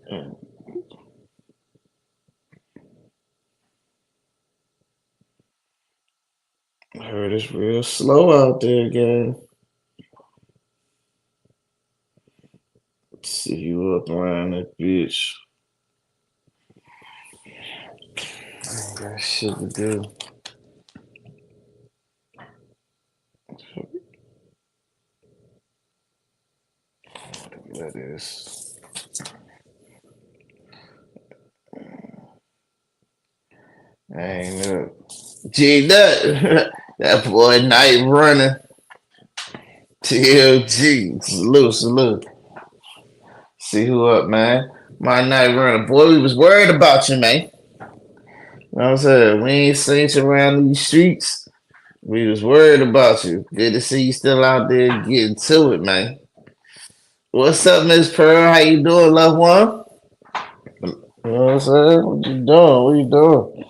I heard it's real slow out there, gang. See you up around that bitch. I ain't got shit to do. That is. I ain't up. G Nut. That boy night running. TLG. Salute, salute. See who up, man. My night runner. Boy, we was worried about you, man. You know what I'm saying? We ain't seen you around these streets. We was worried about you. Good to see you still out there getting to it, man. What's up, Miss Pearl? How you doing, loved one? You know what I'm saying? What you doing? What you doing?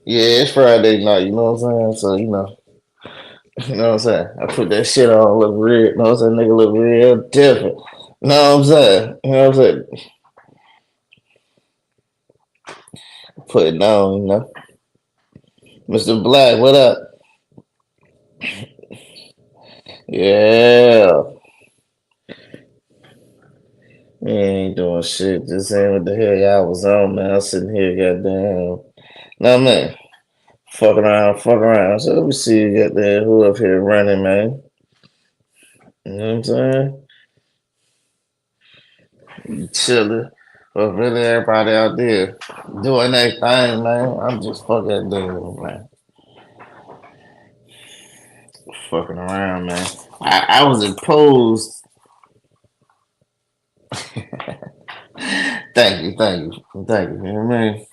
Yeah, it's Friday night, you know what I'm saying? So, you know what I'm saying? I put that shit on, look real, you know what I'm saying? Nigga look real different. You know what I'm saying? You know what I'm saying? Put it down, you know? Mr. Black, what up? Yeah. We ain't doing shit. Just saying what the hell y'all was on, man. I'm sitting here, goddamn. No, man. Fuck around, fuck around. So let me see, goddamn, who up here running, man. You know what I'm saying? You chilling. But really, everybody out there doing their thing, man. I'm just fucking doing, man. Fucking around, man. I was imposed. Thank you, thank you, thank you. You know what I mean?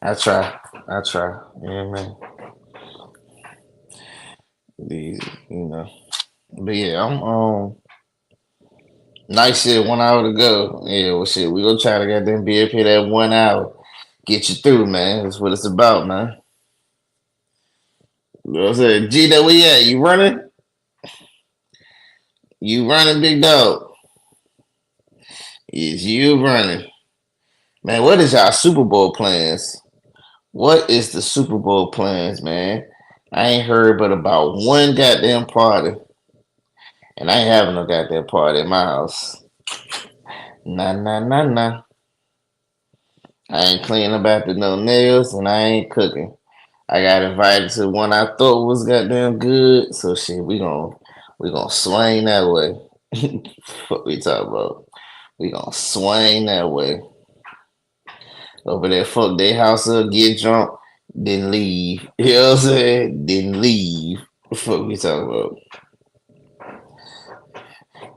I try, I try. You know what I mean? These, you know. But yeah, I'm nice shit. 1 hour to go. Yeah, well, shit. We gonna try to get them be up here that 1 hour. Get you through, man. That's what it's about, man. You know what I'm saying? G, that we at? You running? You running, big dog? Is you running? Man, what is our Super Bowl plans? What is the Super Bowl plans, man? I ain't heard but about one goddamn party, and I ain't having no goddamn party at my house. Nah, nah, nah, nah. I ain't cleaning up after no nails, and I ain't cooking. I got invited to one I thought was goddamn good, so shit, we gonna swing that way. What we talk about? We gonna swing that way. Over there, fuck their house up, get drunk, then leave. You know what I'm saying? Then leave. Fuck we talking about?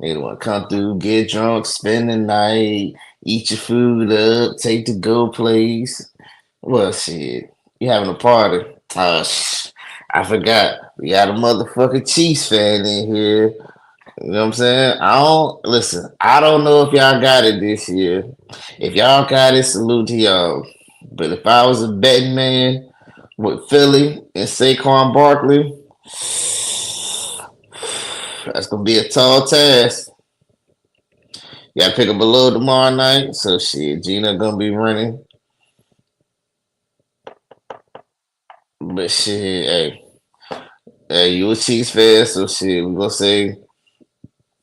They want to come through, get drunk, spend the night, eat your food up, take the go place. Well, shit, you having a party? I forgot. We got a motherfucking Chiefs fan in here. You know what I'm saying? I don't listen. I don't know if y'all got it this year. If y'all got it, salute to y'all. But if I was a betting man with Philly and Saquon Barkley, that's gonna be a tall task. You gotta pick up a load tomorrow night. So shit, Gina gonna be running. But shit, hey, you a Chiefs fan, so shit, we gonna say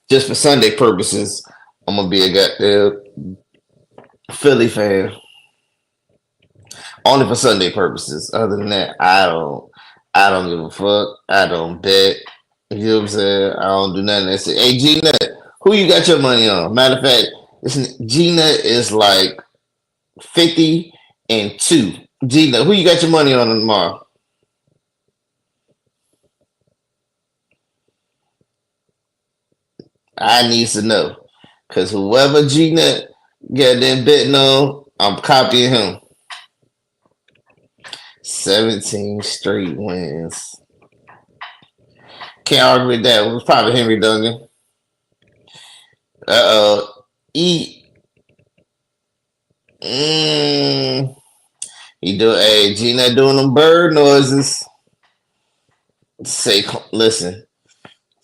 just for Sunday purposes, I'm gonna be a goddamn Philly fan. Only for Sunday purposes. Other than that, I don't give a fuck. I don't bet. You know what I'm saying? I don't do nothing. That's it. Hey, G Nut, who you got your money on? Matter of fact, G Nut is like 50-2. G Nut, who you got your money on tomorrow? I need to know. Cause whoever G Nut got them betting on, I'm copying him. 17 straight wins. Can't argue with that. It was probably Henry Duncan. E. Mm, he do. Hey, Gina doing them bird noises. Say, listen.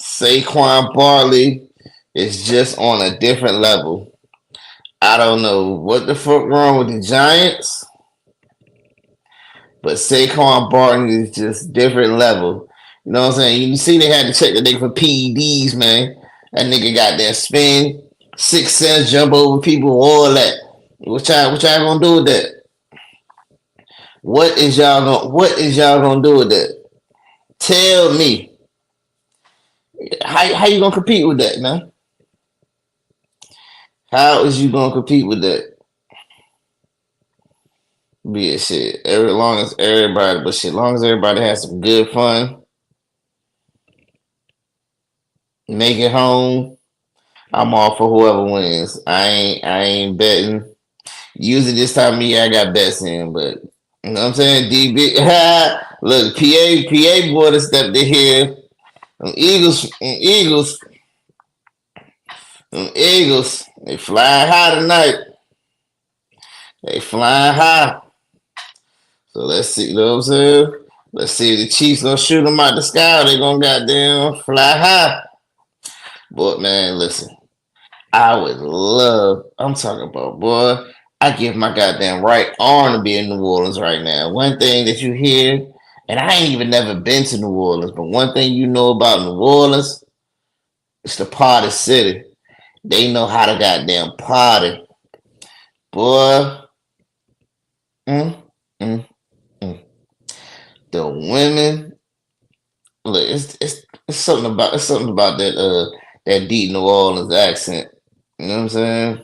Saquon Barley is just on a different level. I don't know what the fuck wrong with the Giants, but Saquon Barton is just different level. You know what I'm saying? You see, they had to check the nigga for PEDs, man. That nigga got that spin, 6 cents, jump over people, all that. What y'all gonna do with that? What is y'all gonna do with that? Tell me. How you gonna compete with that, man? How is you gonna compete with that? Be it shit. Long as everybody, but shit, long as everybody has some good fun, make it home. I'm all for whoever wins. I ain't betting. Usually this time of year I got bets in, but you know what I'm saying? DB look, PA boy that stepped in here. Eagles, they flying high tonight. They flying high. So let's see, you know what I'm saying? Let's see if the Chiefs gonna shoot them out the sky or they gonna goddamn fly high. But man, listen, I would love, I'm talking about, boy, I give my goddamn right arm to be in New Orleans right now. One thing that you hear, and I ain't even never been to New Orleans, but one thing you know about New Orleans, it's the party city. They know how to goddamn party. Boy, mm, mm, mm. The women, look, it's something about that deep New Orleans accent. You know what I'm saying?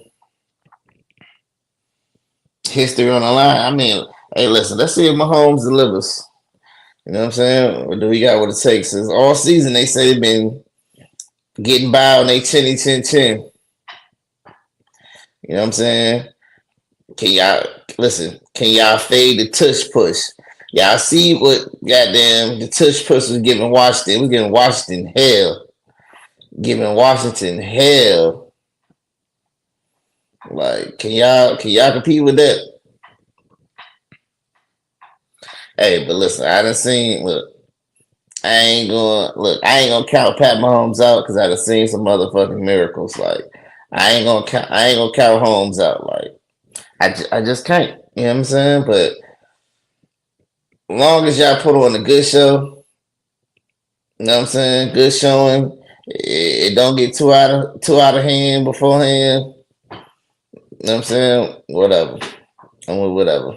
History on the line. I mean, hey, listen, let's see if Mahomes delivers. You know what I'm saying? Or do we got what it takes? It's all season they say they've been getting by on they chin. You know what I'm saying? Can y'all listen? Can y'all fade the tush push? Y'all see what goddamn the tush push was giving Washington? We're giving Washington hell. Giving Washington hell. Like, can y'all compete with that? Hey, but listen, I done seen look. I ain't gonna count Pat Mahomes out because I done seen some motherfucking miracles. Like I ain't gonna count Holmes out. Like I just can't. You know what I'm saying? But long as y'all put on a good show, you know what I'm saying? Good showing. It don't get too out of hand beforehand. You know what I'm saying? Whatever. I'm with whatever.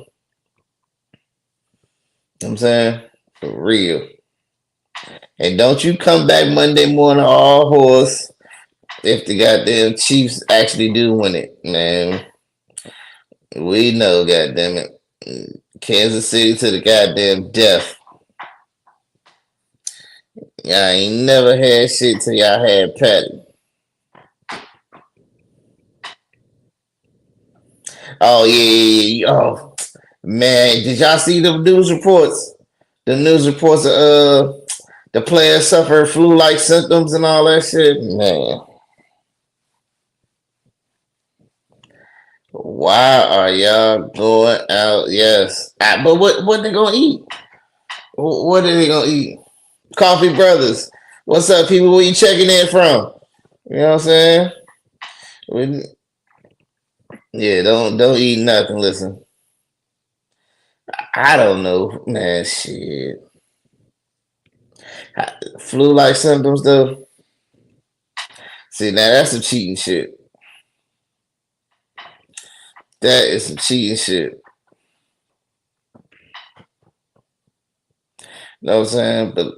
You know what I'm saying? For real. And don't you come back Monday morning all horse if the goddamn Chiefs actually do win it, man. We know, goddamn it. Kansas City to the goddamn death. Y'all ain't never had shit till y'all had Patty. Oh yeah. Oh man, did y'all see the news reports? The news reports of the players suffer flu-like symptoms and all that shit. Man, why are y'all going out? Yes, but what they gonna eat? What are they gonna eat? Coffee Brothers. What's up, people? Where you checking in from? You know what I'm saying? We, yeah, don't eat nothing. Listen, I don't know, man. Shit, flu-like symptoms though. See, now that's some cheating shit. That is some cheating shit. You know what I'm saying? But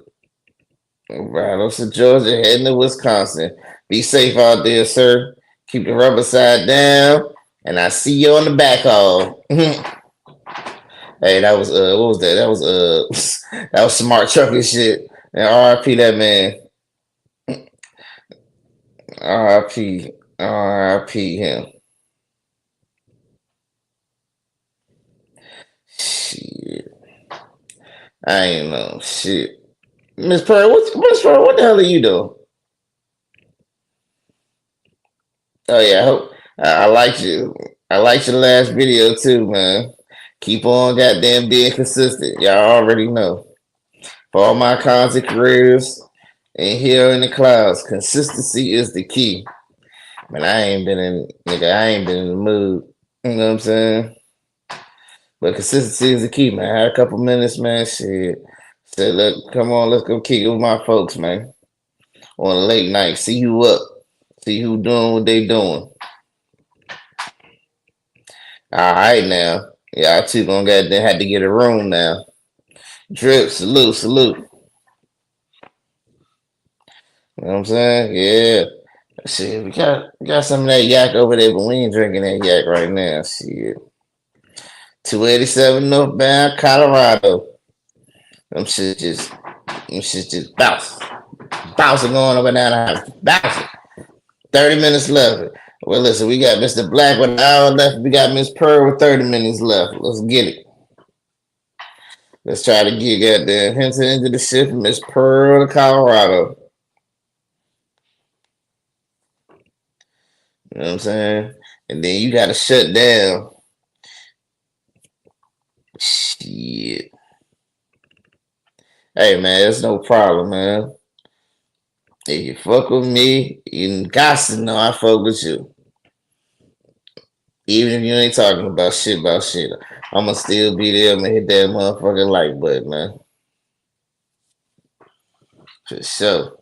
right off to Georgia, heading to Wisconsin. Be safe out there, sir. Keep the rubber side down, and I see you on the back hall. Hey, that was what was that? That was that was smart trucking shit. And RIP that man. RIP him. Shit. I ain't know. Shit. Miss Pearl, what the hell are you doing? Oh yeah, I hope I liked you. I liked your last video too, man. Keep on goddamn being consistent. Y'all already know. For all my content creators and here in the clouds, consistency is the key. Man, I ain't been in the mood. You know what I'm saying? But consistency is the key, man. I had a couple minutes, man. Shit. Said, look, come on, let's go kick it with my folks, man. On a late night. See who up. See who doing what they doing. All right now. Y'all two gonna get they had to get a room now. Drip, salute, salute. You know what I'm saying? Yeah. Shit, we got some of that yak over there, but we ain't drinking that yak right now. Shit. 287 northbound Colorado. Them shit just bounce. Bouncing going up and down the house. Bouncing. 30 minutes left. Well, listen, we got Mr. Black with an hour left. We got Miss Pearl with 30 minutes left. Let's get it. Let's try to get there. Henson into the ship from Miss Pearl to Colorado. You know what I'm saying? And then you got to shut down. Shit. Hey, man, it's no problem, man. If you fuck with me, you got to know I fuck with you. Even if you ain't talking about shit, I'm going to still be there. I'm going to hit that motherfucking like button, man. For sure.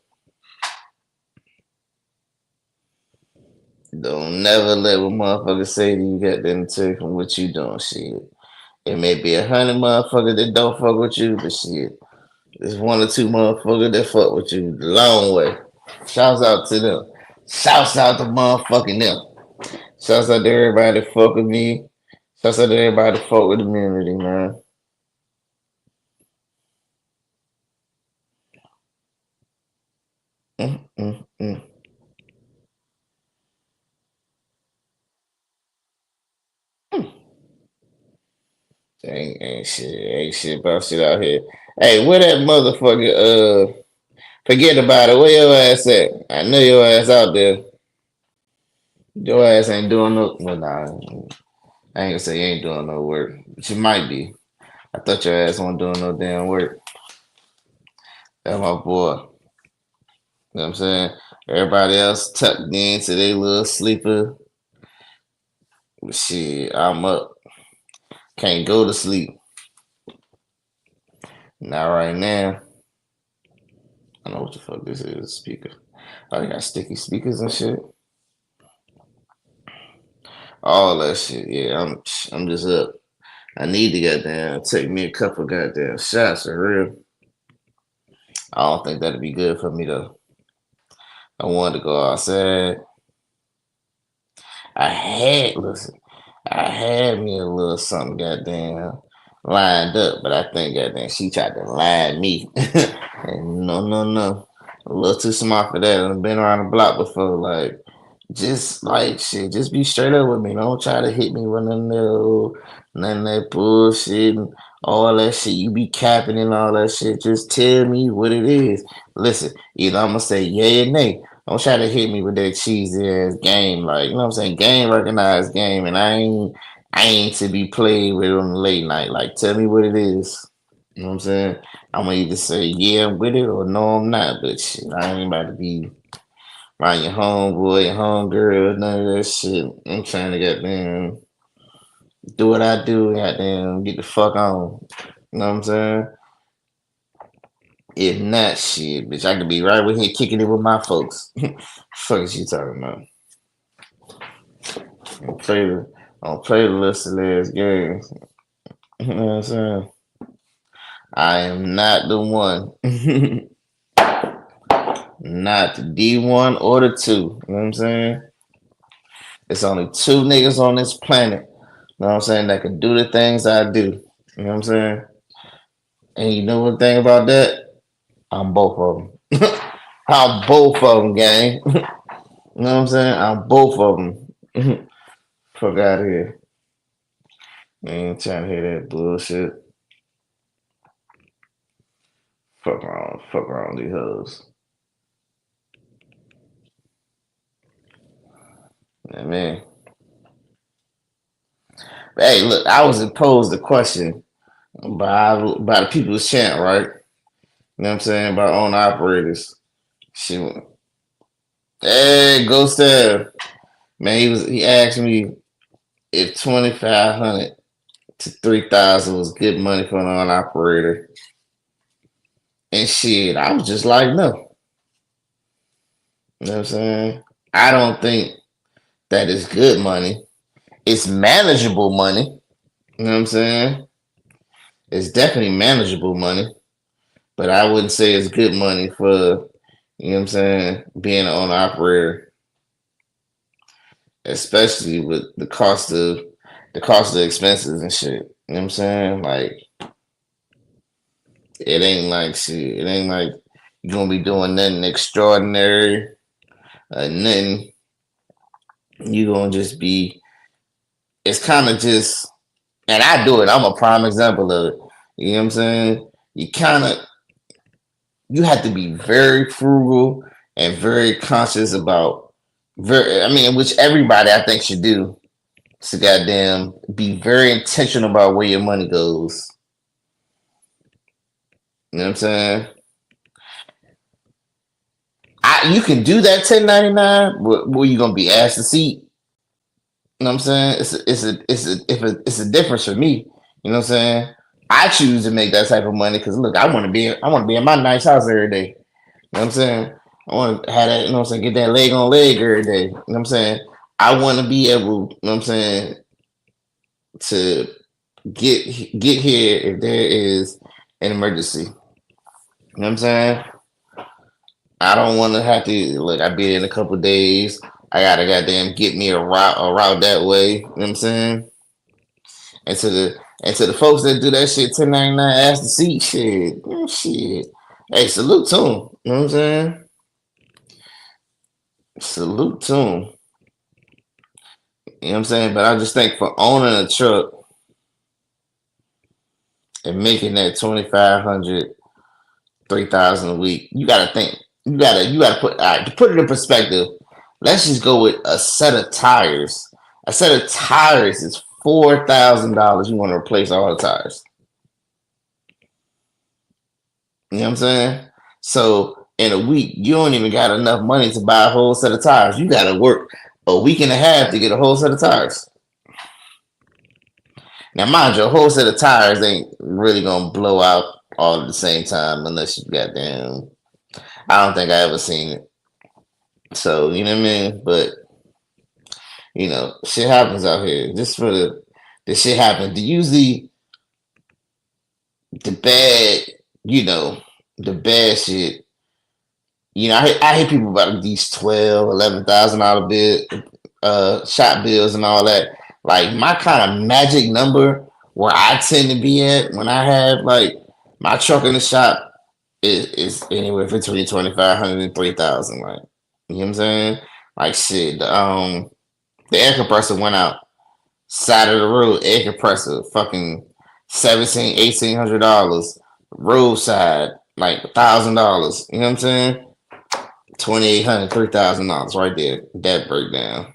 Don't never let what motherfuckers say to you got them take from what you doing, shit. It may be 100 motherfuckers that don't fuck with you, but shit, there's one or two motherfuckers that fuck with you the long way. Shouts out to them. Shouts out to motherfucking them. Shouts out to everybody that fuck with me. Shouts out to everybody that fuck with the community, man. Mm, mm, mm. Ain't shit about shit out here. Hey, where that motherfucker, forget about it. Where your ass at? I know your ass out there. Your ass ain't doing no, well, nah, I ain't gonna say you ain't doing no work, but you might be. I thought your ass wasn't doing no damn work. That's my boy. You know what I'm saying? Everybody else tucked into their little sleeper. Shit, I'm up. Can't go to sleep. Not right now. I know what the fuck this is. Speaker. Oh, they got sticky speakers and shit. All that shit. Yeah, I'm just up. I need to goddamn take me a couple goddamn shots for real. I don't think that'd be good for me though. I wanted to go outside. Listen, I had me a little something goddamn lined up, but I think goddamn she tried to line me. And no. A little too smart for that. I've been around the block before. Like, just like shit, just be straight up with me. Don't try to hit me with none of that bullshit and all that shit. You be capping and all that shit. Just tell me what it is. Listen, either I'm gonna say yay or nay. Don't try to hit me with that cheesy ass game. Like, you know what I'm saying? Game recognized game, and I ain't to be played with on the late night. Like, tell me what it is. You know what I'm saying? I'm gonna either say yeah I'm with it or no I'm not. But shit, I ain't about to be around your homeboy, your homegirl, none of that shit. I'm trying to get them do what I do, goddamn, get the fuck on. You know what I'm saying? If not, shit, bitch, I could be right with here kicking it with my folks. Fuck is you talking about? I don't play the listed ass games. You know what I'm saying? I am not the one. Not the D1 or the 2. You know what I'm saying? It's only two niggas on this planet, you know what I'm saying, that can do the things I do. You know what I'm saying? And you know one thing about that? I'm both of them. I'm both of them, gang. You know what I'm saying? I'm both of them. Fuck out of here. I ain't trying to hear that bullshit. Fuck around these hoes. Yeah, man. Hey, look, I was posed a question by the people's chant, right? You know what I'm saying? By owner operators. She went, hey, go Steph. Man, he asked me if 2,500 to 3,000 was good money for an on operator. And shit, I was just like, no. You know what I'm saying? I don't think that is good money. It's manageable money. You know what I'm saying? It's definitely manageable money, but I wouldn't say it's good money for, you know what I'm saying, being an owner operator, especially with the cost of expenses and shit. You know what I'm saying? Like it ain't like shit. It ain't like you're gonna be doing nothing extraordinary, nothing. You gonna just be. It's kind of just, and I do it. I'm a prime example of it. You know what I'm saying? You kind of you have to be very frugal and very conscious about very. I mean, which everybody I think should do. To goddamn be very intentional about where your money goes. You know what I'm saying? You can do that 1099, but where you gonna be asked to seat? You know what I'm saying? It's a difference for me. You know what I'm saying? I choose to make that type of money because look, I want to be in my nice house every day. You know what I'm saying? I want to have that. You know what I'm saying? Get that leg on leg every day. You know what I'm saying? I want to be able. You know what I'm saying? To get here if there is an emergency. You know what I'm saying? I don't want to have to look. I be in a couple of days. I gotta goddamn get me a route that way. You know what I'm saying? And to the folks that do that shit 1099 ask to see shit. Shit. Hey, salute to them. You know what I'm saying? Salute to them. You know what I'm saying? But I just think for owning a truck and making that 2,500, 3,000 a week, you gotta think. You gotta put all right, to put it in perspective. Let's just go with a set of tires. A set of tires is $4,000. You want to replace all the tires. You know what I'm saying? So in a week, you don't even got enough money to buy a whole set of tires. You got to work a week and a half to get a whole set of tires. Now, mind you, a whole set of tires ain't really gonna blow out all at the same time unless you got them. I don't think I ever seen it. So you know what I mean? But shit happens out here. Just for the shit happens. Usually the bad, you know, the bad shit. I hear people about these 12, $11,000 bill, shop bills and all that. Like my kind of magic number where I tend to be at when I have like my truck in the shop is anywhere between 2,500 and 3,000. Like, you know what I'm saying? Like shit. The air compressor went out side of the road. Air compressor, fucking 17, $1,800 roadside, like $1,000. You know what I'm saying? 2,800, $3,000 right there. That breakdown.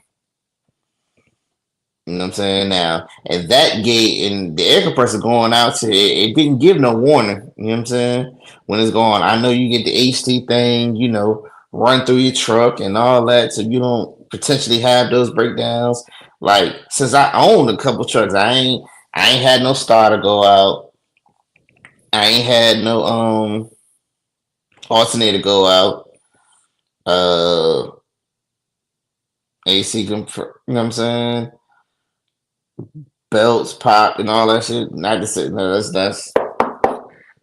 You know what I'm saying? Now, and that gate and the air compressor going out to it didn't give no warning. You know what I'm saying? When it's going, I know you get the HT thing, run through your truck and all that, so you don't potentially have those breakdowns. Like since I own a couple trucks, I ain't had no starter go out. I ain't had no alternator go out. Uh AC, you know what I'm saying? Belts popped and all that shit. Not to say no, that's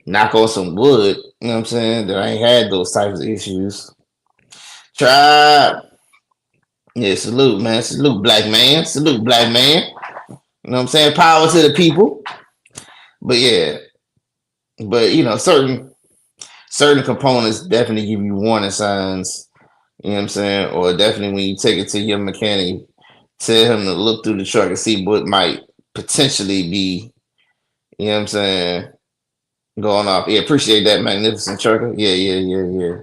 knock on some wood. You know what I'm saying? That I ain't had those types of issues. Tribe. Yeah, salute, man. Salute, black man. Salute, black man. You know what I'm saying? Power to the people. But yeah, but certain components definitely give you warning signs. You know what I'm saying? Or definitely when you take it to your mechanic, tell him to look through the truck and see what might potentially be. You know what I'm saying? Going off. Yeah, appreciate that magnificent trucker. Yeah, yeah, yeah, yeah.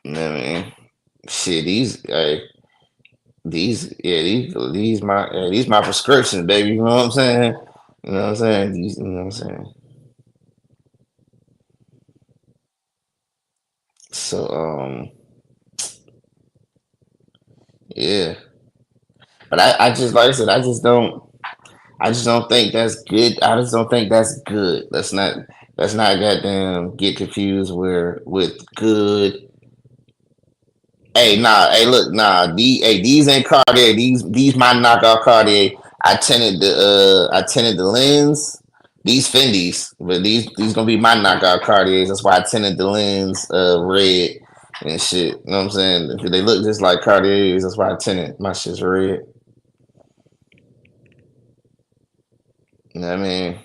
You know what I mean? Shit, these my prescriptions, baby. You know what I'm saying? You know what I'm saying? You know what I'm saying? So Yeah, but I just like I said, I just don't think that's good. I just don't think that's good. Let's not goddamn get confused where with good. Hey, nah, hey, look, nah, these ain't Cartier. These my knockout Cartier. I tinted the lens. These Fendi's, but these gonna be my knockout Cartiers. That's why I tinted the lens red and shit. You know what I'm saying? If they look just like Cartiers, that's why I tinted my shit's red. You know what I mean?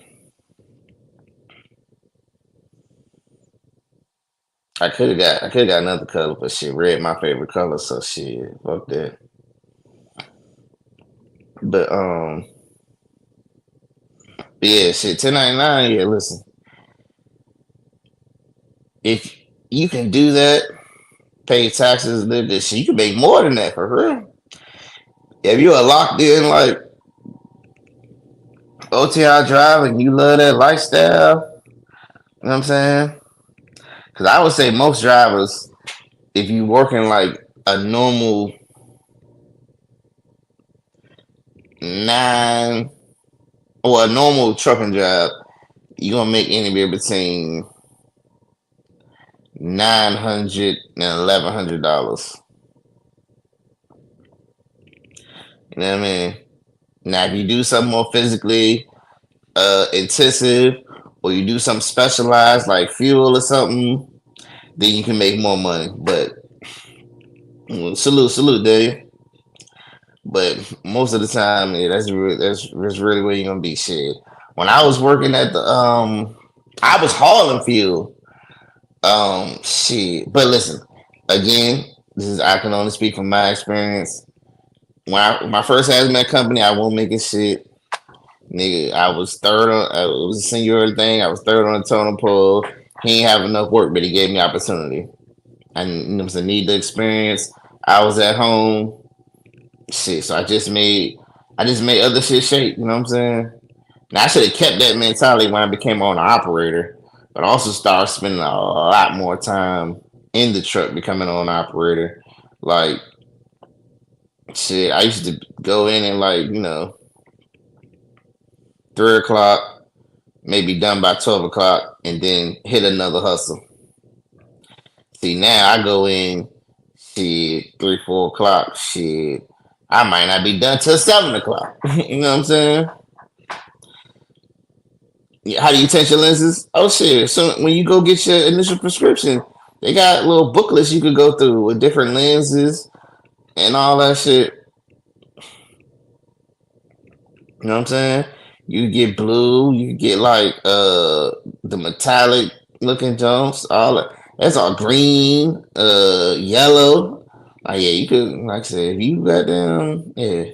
I could have got another color, but shit, red my favorite color, so shit, fuck that. But yeah, shit, 1099. Yeah, listen, if you can do that, pay taxes, live this shit, you can make more than that for real. If you are locked in like OTI drive and you love that lifestyle, you know what I'm saying? Because I would say most drivers, if you working like a normal 9 or a normal trucking job, you're gonna make anywhere between 900 and $1,100. You know what I mean? Now, if you do something more physically intensive, or you do something specialized like fuel or something, then you can make more money. But salute, Dave. But most of the time, yeah, that's really where you're gonna be. Shit. When I was working at the I was hauling fuel. Shit. But listen, again, this is I can only speak from my experience. My first hazmat company, I won't make it shit. Nigga, I was third on. It was a senior thing. I was third on the totem pole. He ain't have enough work, but he gave me opportunity. And it was a need the experience. I was at home. Shit, so I just made other shit shape. You know what I'm saying? Now I should have kept that mentality when I became an operator, but also started spending a lot more time in the truck becoming an operator. Like shit, I used to go in and like 3 o'clock, maybe done by 12 o'clock, and then hit another hustle. See, now I go in, shit, 3, 4 o'clock, shit. I might not be done till 7 o'clock. You know what I'm saying? Yeah, how do you test your lenses? Oh shit! So when you go get your initial prescription, they got little booklets you could go through with different lenses and all that shit. You know what I'm saying? You get blue, you get like the metallic looking jumps, all that. That's all green, yellow. Like yeah, you could like I said, if you got them, yeah,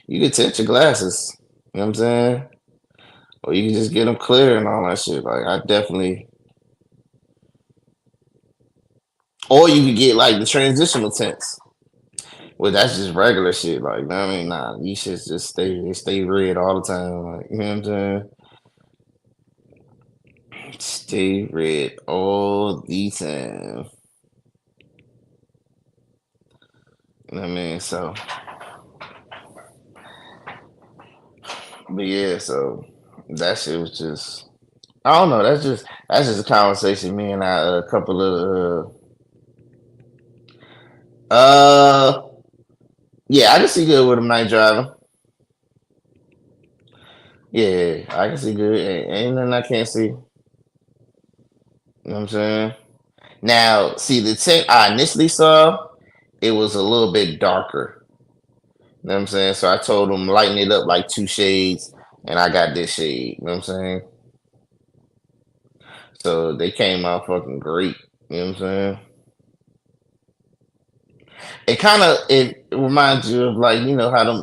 you could tint your glasses. You know what I'm saying? Or you can just get them clear and all that shit. Like I definitely, or you could get like the transitional tints. Well, that's just regular shit. Like, I mean, nah, these shits just stay red all the time. Like, you know what I'm saying? Stay red all the time. You know what I mean? So, but yeah, so that shit was just, I don't know. That's just a conversation me and I, a couple of, yeah, I can see good with a night driving. Yeah, I can see good. Ain't nothing I can't see. You know what I'm saying? Now, see, the tint I initially saw, it was a little bit darker. You know what I'm saying? So I told them lighten it up like 2 shades, and I got this shade. You know what I'm saying? So they came out fucking great. You know what I'm saying? It reminds you of like how them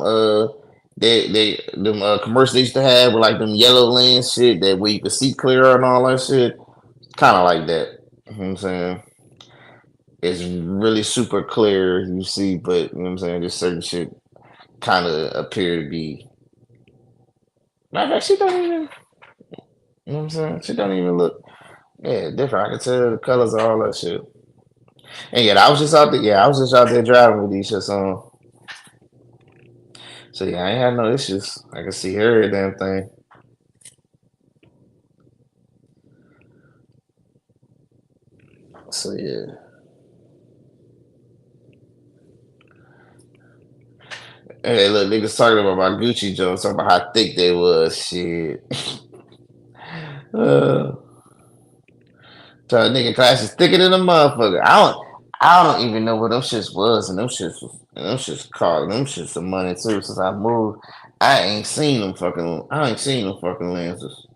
they them commercials they used to have with like them yellow lens shit that where you could see clearer and all that shit. Kind of like that. You know what I'm saying? It's really super clear you see, but you know what I'm saying? Just certain shit kind of appear to be. Matter of fact, she don't even. You know what I'm saying? She don't even look. Yeah, different. I can tell the colors, all that shit. And yeah, I was just out there. Yeah, I was just out there driving with these shits on. So yeah, I ain't had no issues. I can see her damn thing. So yeah. Hey, look, niggas talking about my Gucci jokes, talking about how thick they was. Shit. uh, so nigga class is thicker than a motherfucker. I don't even know what them shits was, and them shits called them shits some money too. Since I moved, I ain't seen them fucking lenses.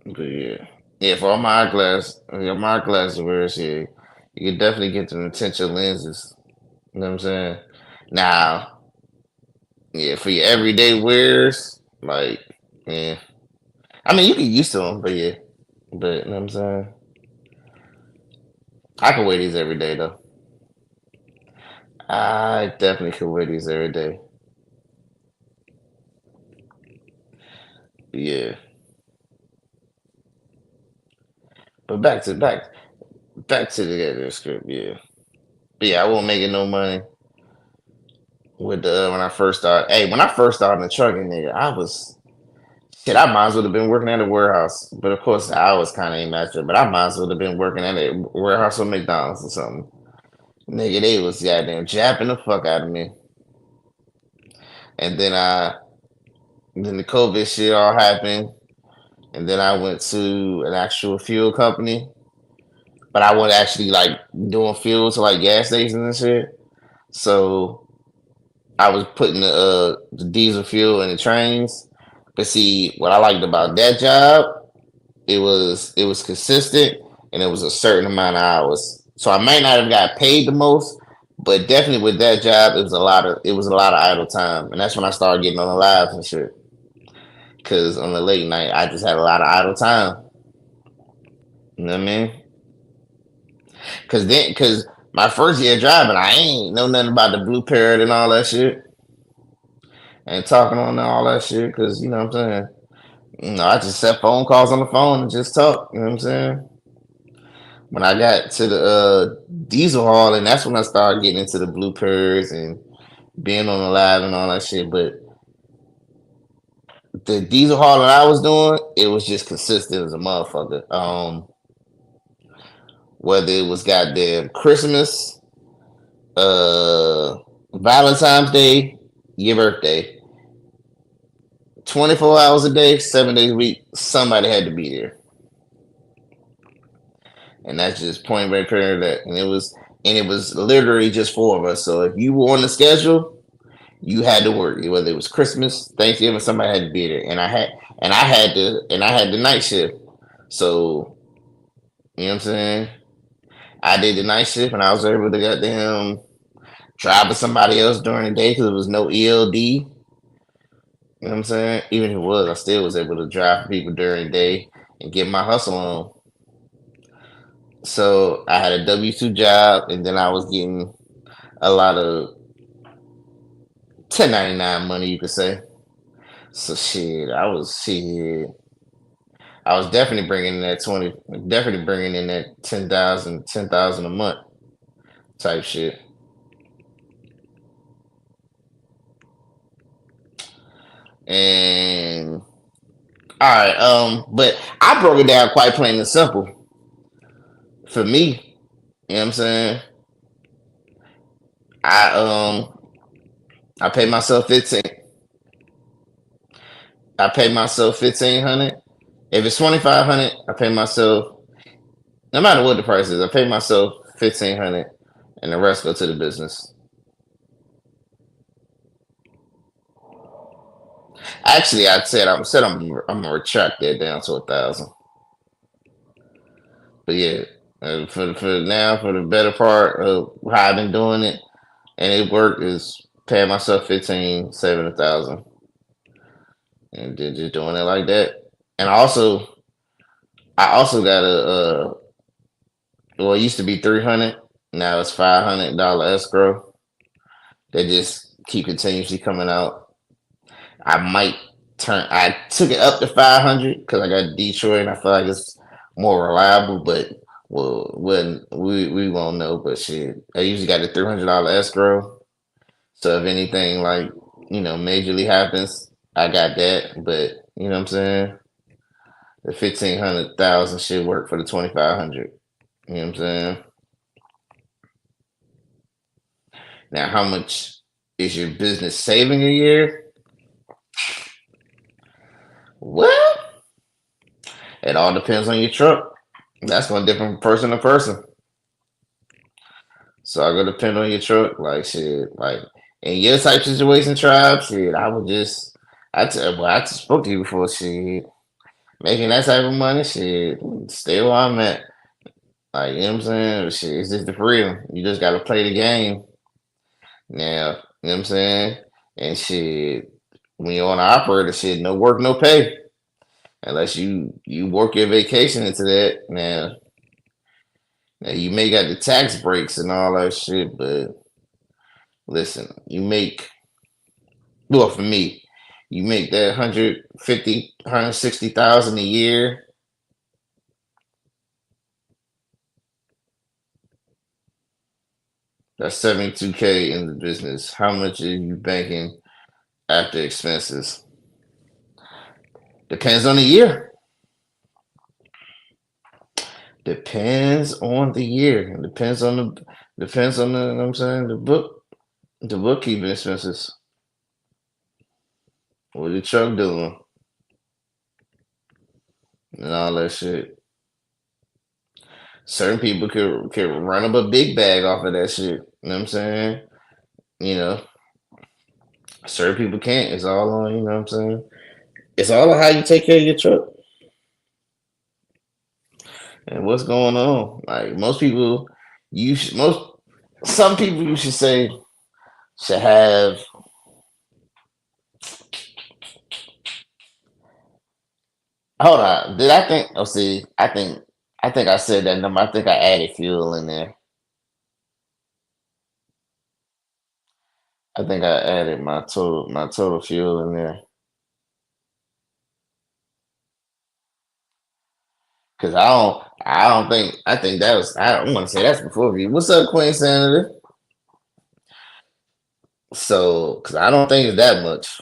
But yeah, yeah, for all my eyeglass, yeah, my eyeglass wearers here, you can definitely get the intention lenses. You know what I'm saying? Now, yeah, for your everyday wears, like, yeah, I mean, you get used to them, but yeah, but you know what I'm saying? I can wear these every day though. I definitely could wear these every day. Yeah, but back to the script. Yeah, but yeah, I won't making no money with the when I first started. Hey, when I first started in the trucking, nigga, I was shit. I might as well have been working at a warehouse, but of course, I was kind of ain't matched up. But I might as well have been working at a warehouse or McDonald's or something. Nigga, they was goddamn japping the fuck out of me, and then the COVID shit all happened, and then I went to an actual fuel company, but I wasn't actually like doing fuel to like gas stations and shit. So I was putting the diesel fuel in the trains. But see, what I liked about that job, it was consistent and it was a certain amount of hours. So I might not have got paid the most, but definitely with that job, it was a lot of idle time, and that's when I started getting on the lives and shit. Cause on the late night, I just had a lot of idle time. You know what I mean? Cause my first year driving, I ain't know nothing about the blue parrot and all that shit, and talking on all that shit. Cause you know what I'm saying. I just set phone calls on the phone and just talk. You know what I'm saying. When I got to the diesel hall, and that's when I started getting into the blue parrots and being on the live and all that shit. But the diesel hall that I was doing, it was just consistent as a motherfucker. Whether it was goddamn Christmas, uh, Valentine's Day, your birthday, 24 hours a day, 7 days a week, somebody had to be there. And that's just point blank period that. And it was literally just four of us. So if you were on the schedule, you had to work. Whether it was Christmas, Thanksgiving, somebody had to be there. And I had the night shift. So, you know what I'm saying? I did the night shift and I was able to goddamn drive with somebody else during the day because there was no ELD. You know what I'm saying? Even if it was, I still was able to drive for people during the day and get my hustle on. So I had a W-2 job, and then I was getting a lot of 1099 money, you could say. So shit, I was definitely bringing in that 20, definitely bringing in that 10,000 a month type shit. And all right, but I broke it down quite plain and simple for me. You know what I'm saying? I I pay myself 15. I pay myself 1,500. If it's 2,500, I pay myself. No matter what the price is, I pay myself 1,500, and the rest go to the business. Actually, I'm gonna retract that down to 1,000. But yeah, for now, for the better part of how I've been doing it, and it worked is paying myself 15, saving 1,000, and then just doing it like that. And I also got well, it used to be 300, now it's $500 escrow. They just keep continuously coming out. I might I took it up to 500 because I got Detroit and I feel like it's more reliable. But well, when we won't know. But shit, I usually got a $300 escrow. So if anything like majorly happens, I got that. But you know what I'm saying? The 1,500,000 should work for the 2,500. You know what I'm saying? Now, how much is your business saving a year? Well, it all depends on your truck. That's going to differ from person to person. So I go depend on your truck, like shit, like in your type situation, tribe, shit. I would just, well, I just spoke to you before, shit. Making that type of money, shit, stay where I'm at. Like, you know what I'm saying? Shit, it's just the freedom. You just got to play the game. Now, you know what I'm saying? And shit, when you're on an operator, shit, no work, no pay. Unless you work your vacation into that. Now you may got the tax breaks and all that shit, but listen, you make well for me, you make that 150, 160,000 a year. That's 72K in the business. How much are you banking after expenses? Depends on the year. Depends on the year. Depends on the you know what I'm saying, the bookkeeping expenses. What the truck doing and all that shit. Certain people could run up a big bag off of that shit. You know what I'm saying? You know, certain people can't. It's all on, you know what I'm saying? It's all on how you take care of your truck and what's going on. Like most people, most some people you should say should have. Hold on, did I think? Oh, see, I think I said that number. I think I added fuel in there. I think I added my total fuel in there because I don't think I think that was I don't want to say that's before you. What's up, Queen Senator? So, because I don't think it's that much.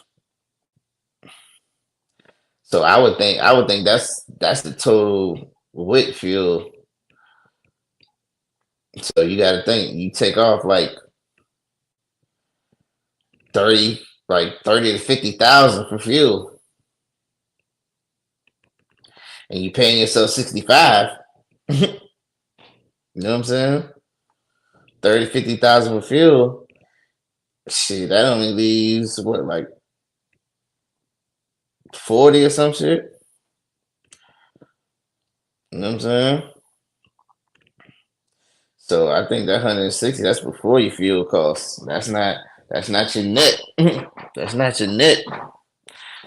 So I would think that's the total with fuel. So you got to think you take off like 30, like 30 to 50,000 for fuel, and you paying yourself 65. You know what I'm saying? 30, 50,000 for fuel. Shit, that only leaves what like 40 or some shit. You know what I'm saying? So I think that 160, that's before your fuel costs. That's not your net. That's not your net. I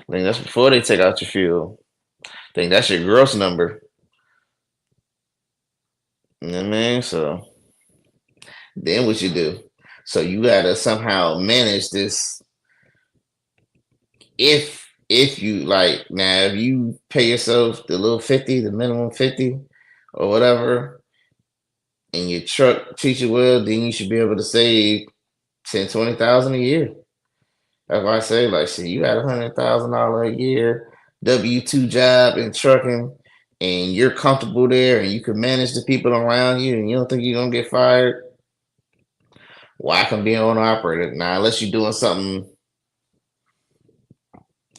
think that's before they take out your fuel. I think that's your gross number. You know what I mean? So then what you do? So you gotta somehow manage this. If you like now, if you pay yourself the little 50, the minimum 50 or whatever, and your truck treats you well, then you should be able to save 10, 20,000 a year. That's why I say like shit, you got $100,000 a year W-2 job in trucking, and you're comfortable there, and you can manage the people around you, and you don't think you're gonna get fired. Why can be an owner operator now? Unless you're doing something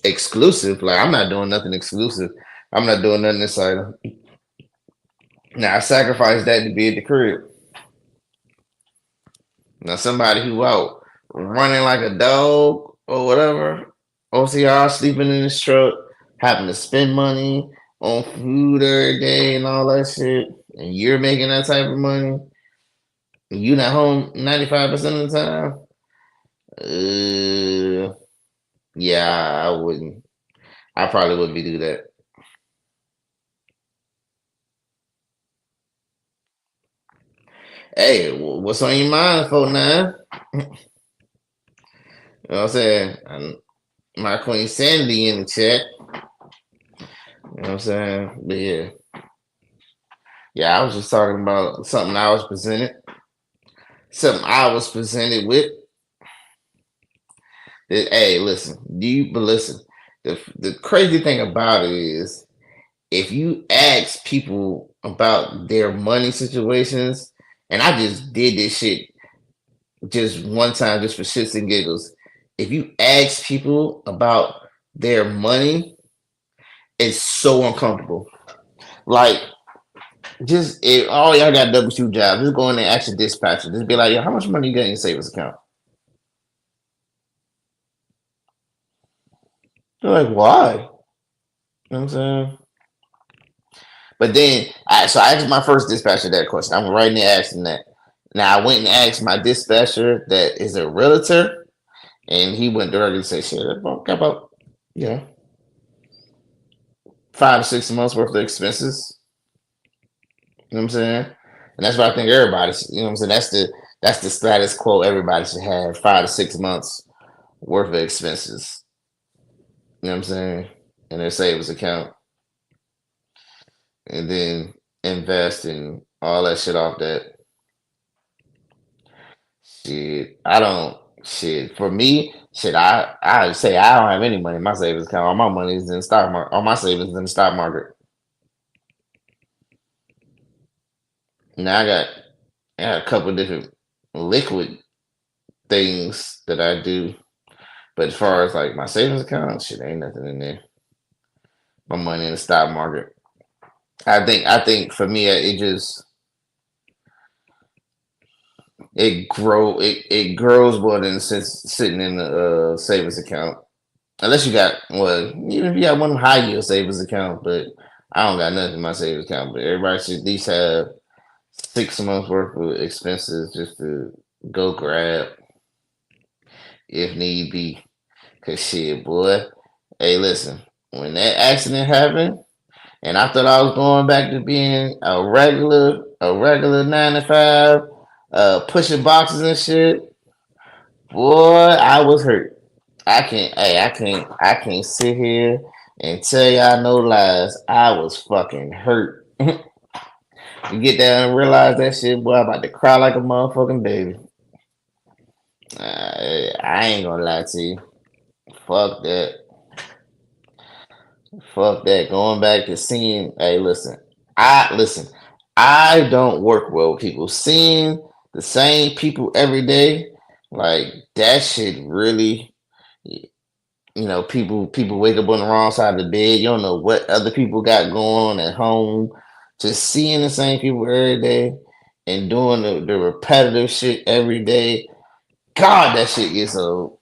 exclusive, like I'm not doing nothing exclusive. I'm not doing nothing exciting. Now I sacrifice that to be at the crib. Now somebody who out running like a dog or whatever, OCR sleeping in his truck, having to spend money on food every day and all that shit, and you're making that type of money, and you not home 95% of the time. Yeah, I wouldn't. I probably wouldn't be do that. Hey, what's on your mind, 49? You know what I'm saying? My Queen Sandy in the chat. You know what I'm saying? But yeah. Yeah, I was just talking about something I was presented. Something I was presented with. Hey, listen, but listen. The crazy thing about it is if you ask people about their money situations, and I just did this shit just one time just for shits and giggles. If you ask people about their money, it's so uncomfortable. Like, just if all y'all got W2 jobs, just go in there and ask your dispatcher. Just be like, yo, how much money you got in your savings account? They're like, why? You know what I'm saying? But then, so I asked my first dispatcher that question. I'm right there asking that. Now I went and asked my dispatcher that is a realtor, and he went directly to say, "Shit, about you know 5 to 6 months worth of expenses." You know what I'm saying? And that's what I think everybody, you know what I'm saying? That's the status quo. Everybody should have 5 to 6 months worth of expenses. You know what I'm saying? In their savings account, and then invest and all that shit off that. Shit, I don't. Shit, for me, shit, I say I don't have any money in my savings account. All my money is in the stock market. All my savings in the stock market. Now I got a couple different liquid things that I do, but as far as like my savings account, shit, ain't nothing in there. My money in the stock market. I think for me, it grows more than sitting in the savings account. Unless you got well, even if you got one of them high yield savings account, but I don't got nothing in my savings account. But everybody should at least have 6 months worth of expenses just to go grab if need be. Cause shit, boy. Hey, listen, when that accident happened, and I thought I was going back to being a regular 9 to 5, pushing boxes and shit. Boy, I was hurt. I can't sit here and tell y'all no lies. I was fucking hurt. You get there and realize that shit, boy, I'm about to cry like a motherfucking baby. I ain't gonna lie to you. Fuck that. Fuck that. Going back to seeing, hey, listen. I don't work well with people. Seeing the same people every day, like that shit really. People wake up on the wrong side of the bed. You don't know what other people got going on at home. Just seeing the same people every day and doing the repetitive shit every day. God, that shit gets old.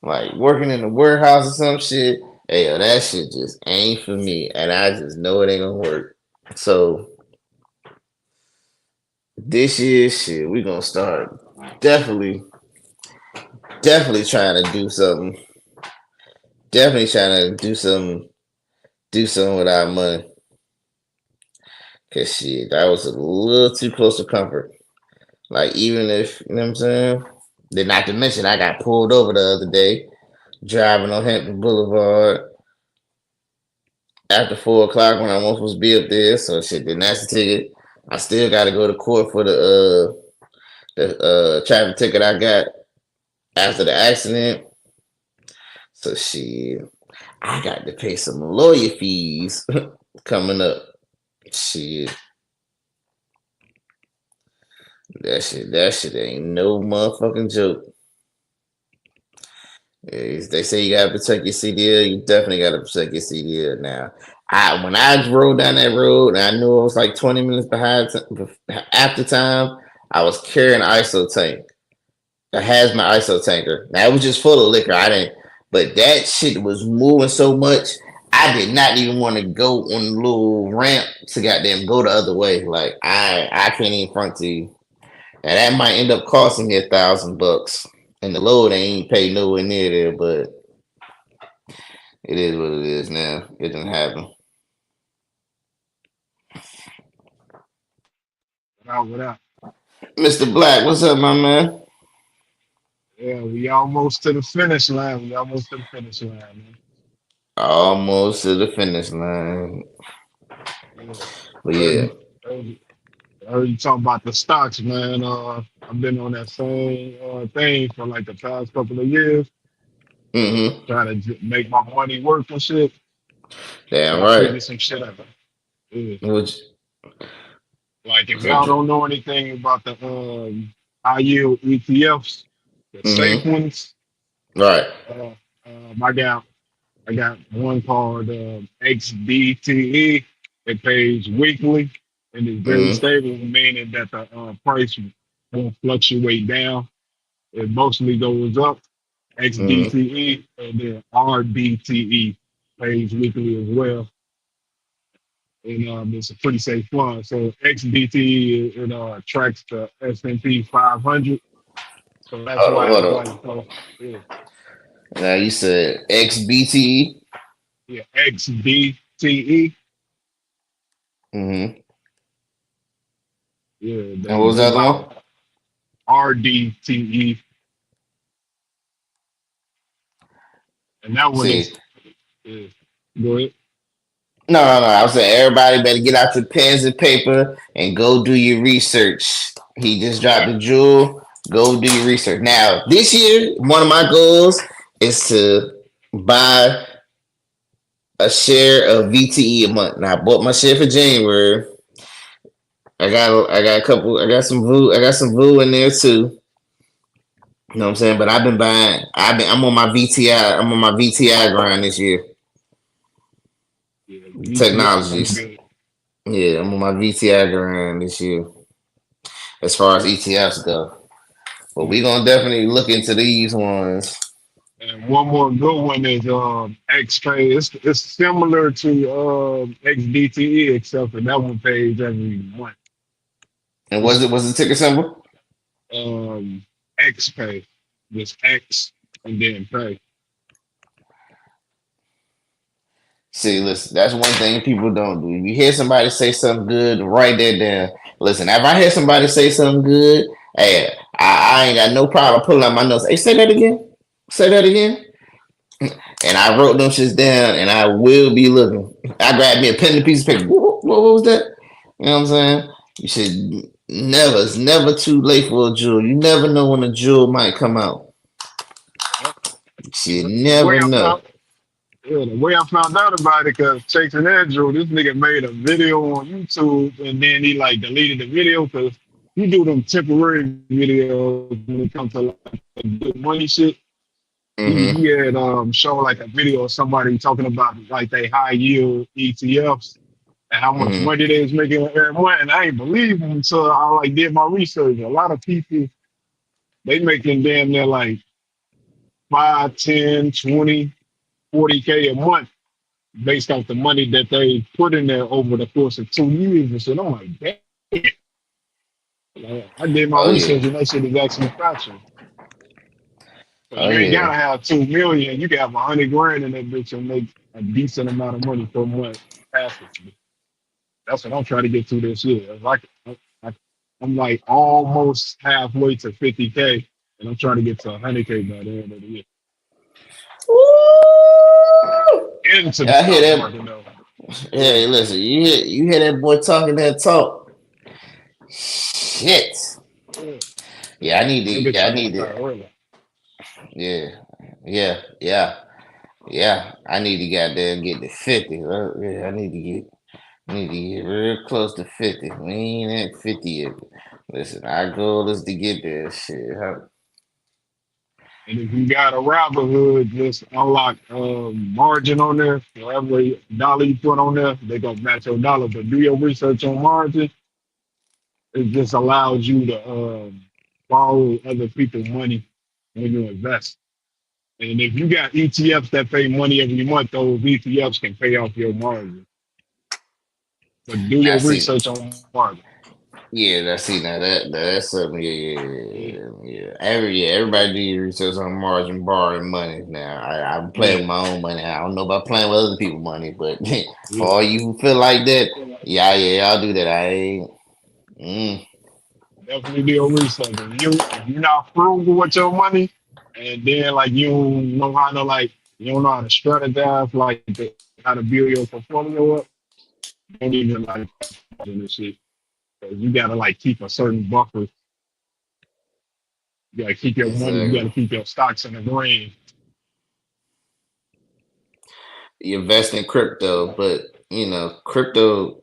Like working in the warehouse or some shit. Hey, yo, that shit just ain't for me. And I just know it ain't gonna work. So this year, shit, we gonna start definitely, definitely trying to do something. Definitely trying to do something with our money. Cause shit, that was a little too close to comfort. Like even if you know what I'm saying. Then not to mention I got pulled over the other day driving on Hampton Boulevard after 4 o'clock when I'm supposed to be up there. So shit, then that's the ticket. I still got to go to court for the traffic ticket I got after the accident. So shit, I got to pay some lawyer fees coming up. Shit, that shit ain't no motherfucking joke. They say you gotta protect your CDL. You definitely gotta protect your CDL now. When I rode down that road and I knew I was like 20 minutes behind after time, I was carrying an ISO tank. I has my ISO tanker. Now it was just full of liquor. I didn't, but that shit was moving so much. I did not even want to go on the little ramp to goddamn go the other way. Like I can't even front to you, and that might end up costing me $1,000. And the load ain't paid nowhere near there, but it is what it is now. It didn't happen. What up? What up? Mr. Black, what's up, my man? Yeah, we almost to the finish line. We almost to the finish line, man. Almost to the finish line. Yeah. But I heard yeah. you, I heard you talking about the stocks, man. I've been on that same thing for like the past couple of years, Mm-hmm. trying to make my money work and shit. But Damn I right. figured some shit out. Yeah. Which Like if so y'all don't know anything about the high yield ETFs, the safe mm-hmm. ones, Right. uh, I got one called XBTE. It pays weekly and is very Mm-hmm. stable, meaning that the price won't fluctuate down. It mostly goes up. Mm-hmm. XBTE and then RBTE pays weekly as well. And it's a pretty safe fund. So XBTE tracks the S&P 500. So that's Hold on, why hold it's on. like yeah, Now you said XBTE. yeah XBTE. Mm-hmm. Yeah, And what was the that's other one? about RDTE, and that one See. is yeah. Go ahead. No. I was saying everybody better get out your pens and paper and go do your research. He just dropped Yeah, the jewel. Go do your research. Now, this year, one of my goals is to buy a share of VTE a month. Now, I bought my share for January. I got a couple. I got some VU in there too. You know what I'm saying? But I've been buying. I'm on my VTI. I'm on my VTI grind this year. yeah. ETF, that's Technologies. good. Yeah, I'm on my VTI grind this year as far as ETFs go. But we Yeah. gonna definitely look into these ones. And one more good one is XK. It's similar to XDTE, except for that one pays every month. And It's was the ticker symbol? XPay, just X and then pay. See, listen, that's one thing people don't do. You hear somebody say something good, write that down. Listen, if I hear somebody say something good, hey, I ain't got no problem pulling out my notes. Hey, say that again. Say that again. And I wrote them shits down, and I will be looking. I grabbed me a pen and a piece of paper. What was that? You know what I'm saying? You should never. It's never too late for a jewel. You never know when a jewel might come out. Yep. You The way never I know. found Yeah, the way I found out about it, because Chasing Andrew, this nigga made a video on YouTube and then he like deleted the video because he do them temporary videos when it comes to like the good money shit. He Mm-hmm. had shown like a video of somebody talking about like they high yield ETFs and how much Mm-hmm. money they was making every month. And I ain't believe him until I like did my research. A lot of people they making damn near like 5, 10, 20, 40K a month based off the money that they put in there over the course of 2 years and shit. I'm like, damn. Like, I did my Oh yeah. research and that shit is actually factual. So Oh you ain't yeah. gotta have 2 million. You can have 100 grand in that bitch and make a decent amount of money per month passively. That's what I'm trying to get to this year. It's like I, I'm like almost halfway to 50K, and I'm trying to get to 100K by the end of the year Woo! into the I hear stock that. market though. Yeah, Hey, listen, you hear that boy talking that talk? Shit. yeah. Yeah, I need to. Nigga Yeah, I trying to need to. retire early. Yeah, yeah. Yeah, I need to get there and get to 50. Yeah, I need to get real close to 50. We ain't at 50 yet. Listen, our goal is to get there. Shit. And if you got a Robinhood, just unlock margin on there. For every dollar you put on there, they gonna match your dollar. But do your research on margin. It just allows you to borrow other people's money when you invest. And if you got ETFs that pay money every month, those ETFs can pay off your margin. But do Now your see, research on margin. yeah, now that's something. Yeah, Everybody do your research on margin borrowing money. Now I'm playing yeah, with my own money. I don't know about playing with other people's money, but for yeah. all you who feel like that, yeah, I'll do that. I ain't. Mm, Definitely do your research. If you're not frugal with your money, and then like you don't know how to like you don't know how to strategize how to build your portfolio up. Don't even like in this shit. 'Cause you gotta like keep a certain buffer. You gotta keep your money. You Exactly. gotta keep your stocks in the green. You invest in crypto, but crypto,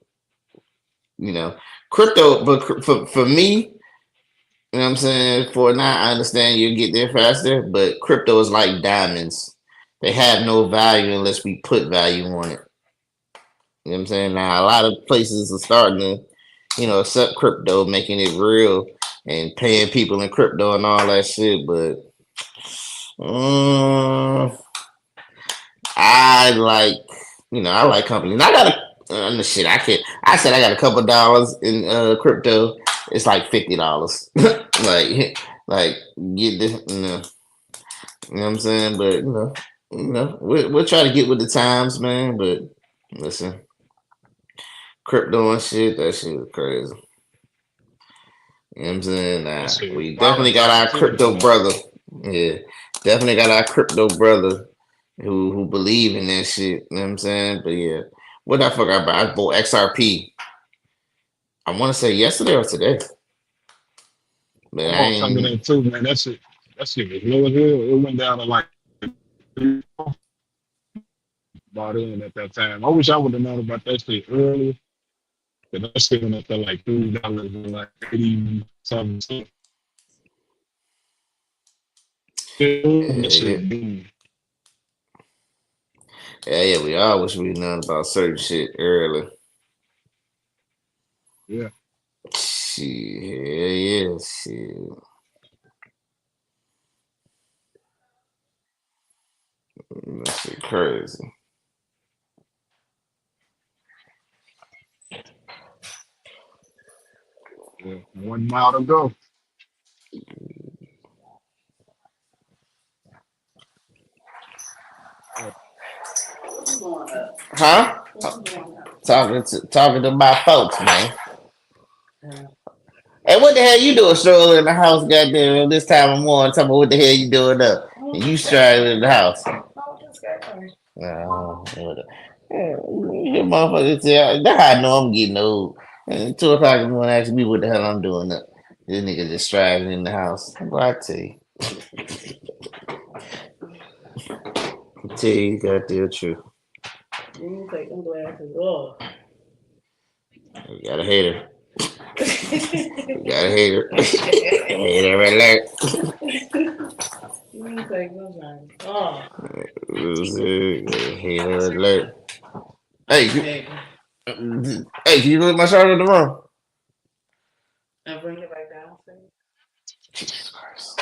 you know, crypto. But for me, you know what I'm saying? For now, I understand you get there faster, but crypto is like diamonds. They have no value unless we put value on it. You know what I'm saying? Now, a lot of places are starting to, accept crypto, making it real and paying people in crypto and all that shit. But um, I like, I like companies. And I got the shit. I can't. I said I got a couple dollars in crypto. It's like $50. like get this. You know what I'm saying? But we'll try to get with the times, man. But listen, crypto and shit, that shit is crazy. You know what I'm saying? That Nah, shit we definitely got volatile our too. crypto brother. Yeah, definitely got our crypto brother who believe in that shit. You know what I'm saying? But yeah, what I forgot about? I bought XRP. I want to say yesterday or today, but I I bought some of ain't. that too, man. That shit was low as hell. It went down to like bought in at that time. I wish I would have known about that shit earlier. But that shit went up to like $3 and like 80 something cents. That Yeah, shit boom. yeah. We all wish we known about certain shit early. Yeah. Shit, yeah, shit. That shit crazy. Yeah. 1 mile to go. Yeah. Huh? Talking to my folks, man. Hey, what the hell you doing strolling in the house, goddamn, this time of morning? Tell me what the hell you doing up? And you strolling in the house. Oh, your motherfucker tell that's how I know I'm getting old. And 2 o'clock in the morning asking me what the hell I'm doing up. This nigga just striving in the house. What I tell you. I tell you goddamn truth. You take them glasses off. You got a hater. You got a hater. Hater alert. You take them glasses off. Hater alert. Hey, hey, can you leave my shirt in the room? And bring it back downstairs. Jesus Christ.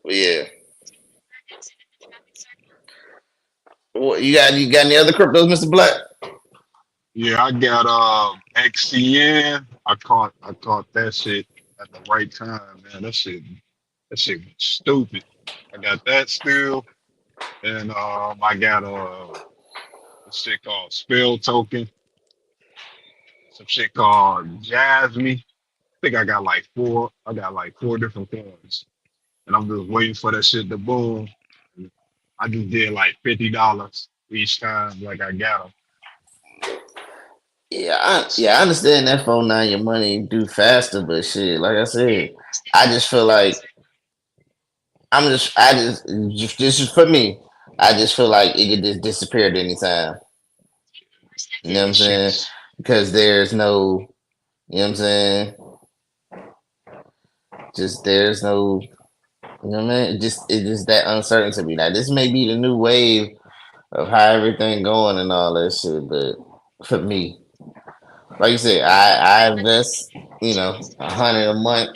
But yeah. What you got any other cryptos, Mr. Black? Yeah, I got XCN. I caught that shit at the right time, man. That shit was stupid. I got that still. And I got a shit called Spell Token, some shit called Jasmine. I think I got like four different coins. And I'm just waiting for that shit to boom. I just did like $50 each time, like I got them. Yeah, I understand that phone now your money do faster, but shit, like I said, I just feel like I just this is for me. I just feel like it could just disappear at any time. You know what Yeah, I'm saying? shit's Because there's no, you know what I'm saying? Just there's no, you know what I mean? It just that uncertainty. Like this may be the new wave of how everything going and all that shit, but for me, like you said, I invest, 100 a month.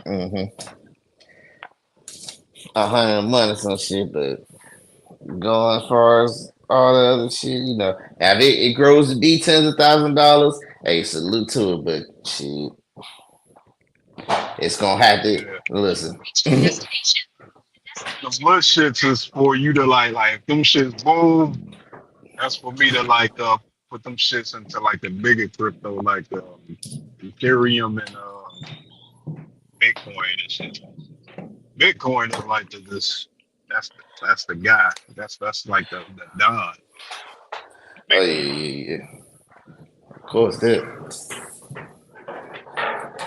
Mm-hmm. 100 a month or some shit, but going as far as all the other shit, now if it grows to be tens of $1,000, hey, salute to it, but shit, it's gonna have to yeah. listen. The little shits is for you to like if them shits boom, that's for me to like put them shits into like the bigger crypto, like Ethereum and Bitcoin and shit. Bitcoin is like the this. That's the guy. That's like the don. Oh yeah, Bitcoin. yeah, yeah. Of course, that.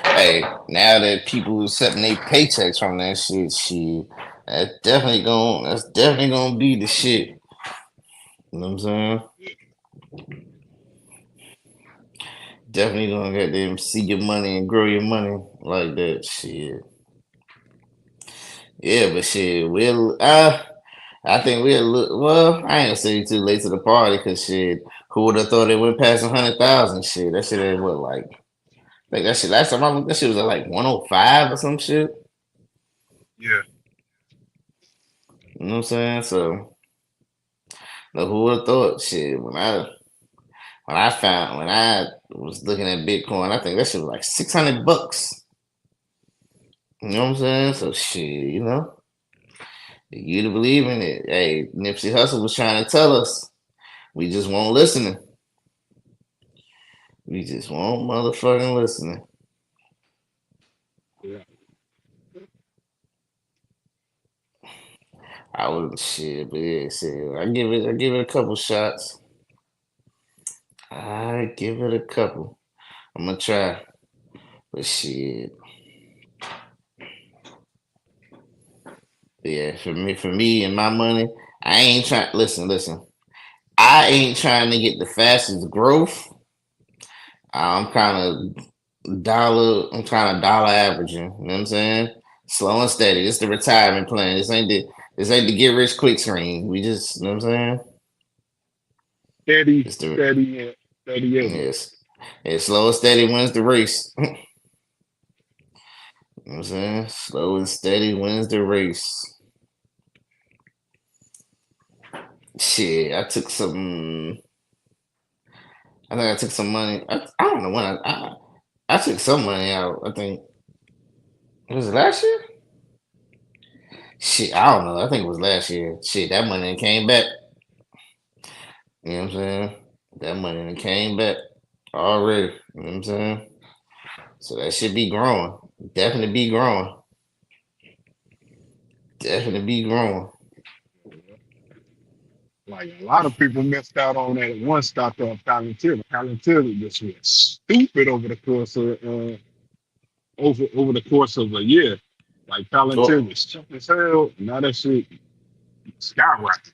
Hey, now that people accepting their paychecks from that shit, that's definitely gonna be the shit. You know what I'm saying? Yeah. Definitely gonna get them see your money and grow your money like that. Shit. Yeah, but shit, I think we'll look. Well, I ain't gonna say too late to the party because shit, who would have thought it went past 100,000? Shit, that shit is what like that shit. Last time I looked, that shit was at like 105 or some shit. Yeah. You know what I'm saying? So, like, who would have thought? Shit, when I was looking at Bitcoin, I think that shit was like $600. You know what I'm saying? So shit, you to believe in it. Hey, Nipsey Hussle was trying to tell us. We just won't listening. We just won't motherfucking listening. Yeah. I would shit, but yeah, shit. I give it a couple shots. I give it a couple. I'm gonna try. But shit. Yeah, for me and my money, I ain't trying listen. I ain't trying to get the fastest growth. I'm kind of dollar averaging. You know what I'm saying? Slow and steady. It's the retirement plan. This ain't the get rich quick screen. We just, you know what I'm saying? Steady, It's the steady, and steady Eddie. yes. It's slow and steady wins the race. You know what I'm saying? Slow and steady wins the race. Shit, I think I took some money. I don't know when I took some money out. I think was it last year? Shit, I don't know. I think it was last year. Shit, that money came back. You know what I'm saying? That money done came back already. You know what I'm saying? So that should be growing. Definitely be growing. Definitely be growing. Like a lot of people missed out on that one stop of Palantir. Palantir just went stupid over the course of over the course of a year. Like Palantir Oh, was cheap as hell. Now that shit skyrocketed.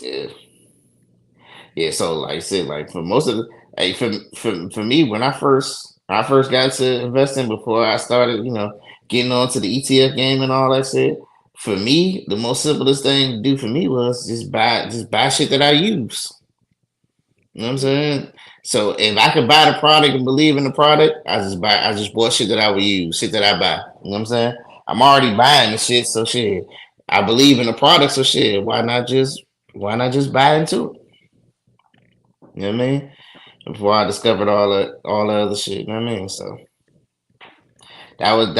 yeah. Yeah, so like I said, like for most of the hey, for me, when I first got to investing before I started, getting onto the ETF game and all that shit, for me, the most simplest thing to do for me was just buy shit that I use. You know what I'm Yeah. saying? So if I could buy the product and believe in the product, I just bought shit that I would use, shit that I buy. You know what I'm saying? I'm already buying the shit, so shit. I believe in the product, so shit. Why not just buy into it? You know what I mean? Before I discovered all the other shit, you know what I mean? So that was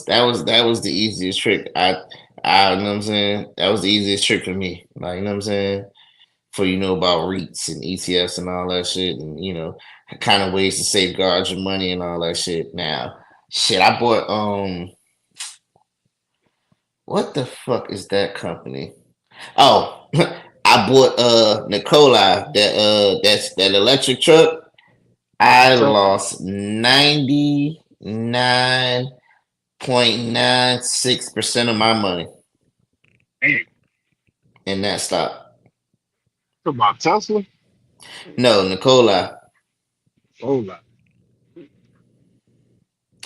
the easiest trick. I you know what I'm saying? That was the easiest trick for me. Like, you know what I'm saying? For about REITs and ETFs and all that shit, and kind of ways to safeguard your money and all that shit. Now, shit, I bought what the fuck is that company? Oh, I bought Nikola, that electric truck. I So lost 99.96% of my money damn, in that stock. about Tesla. No, Nikola, Oh, like,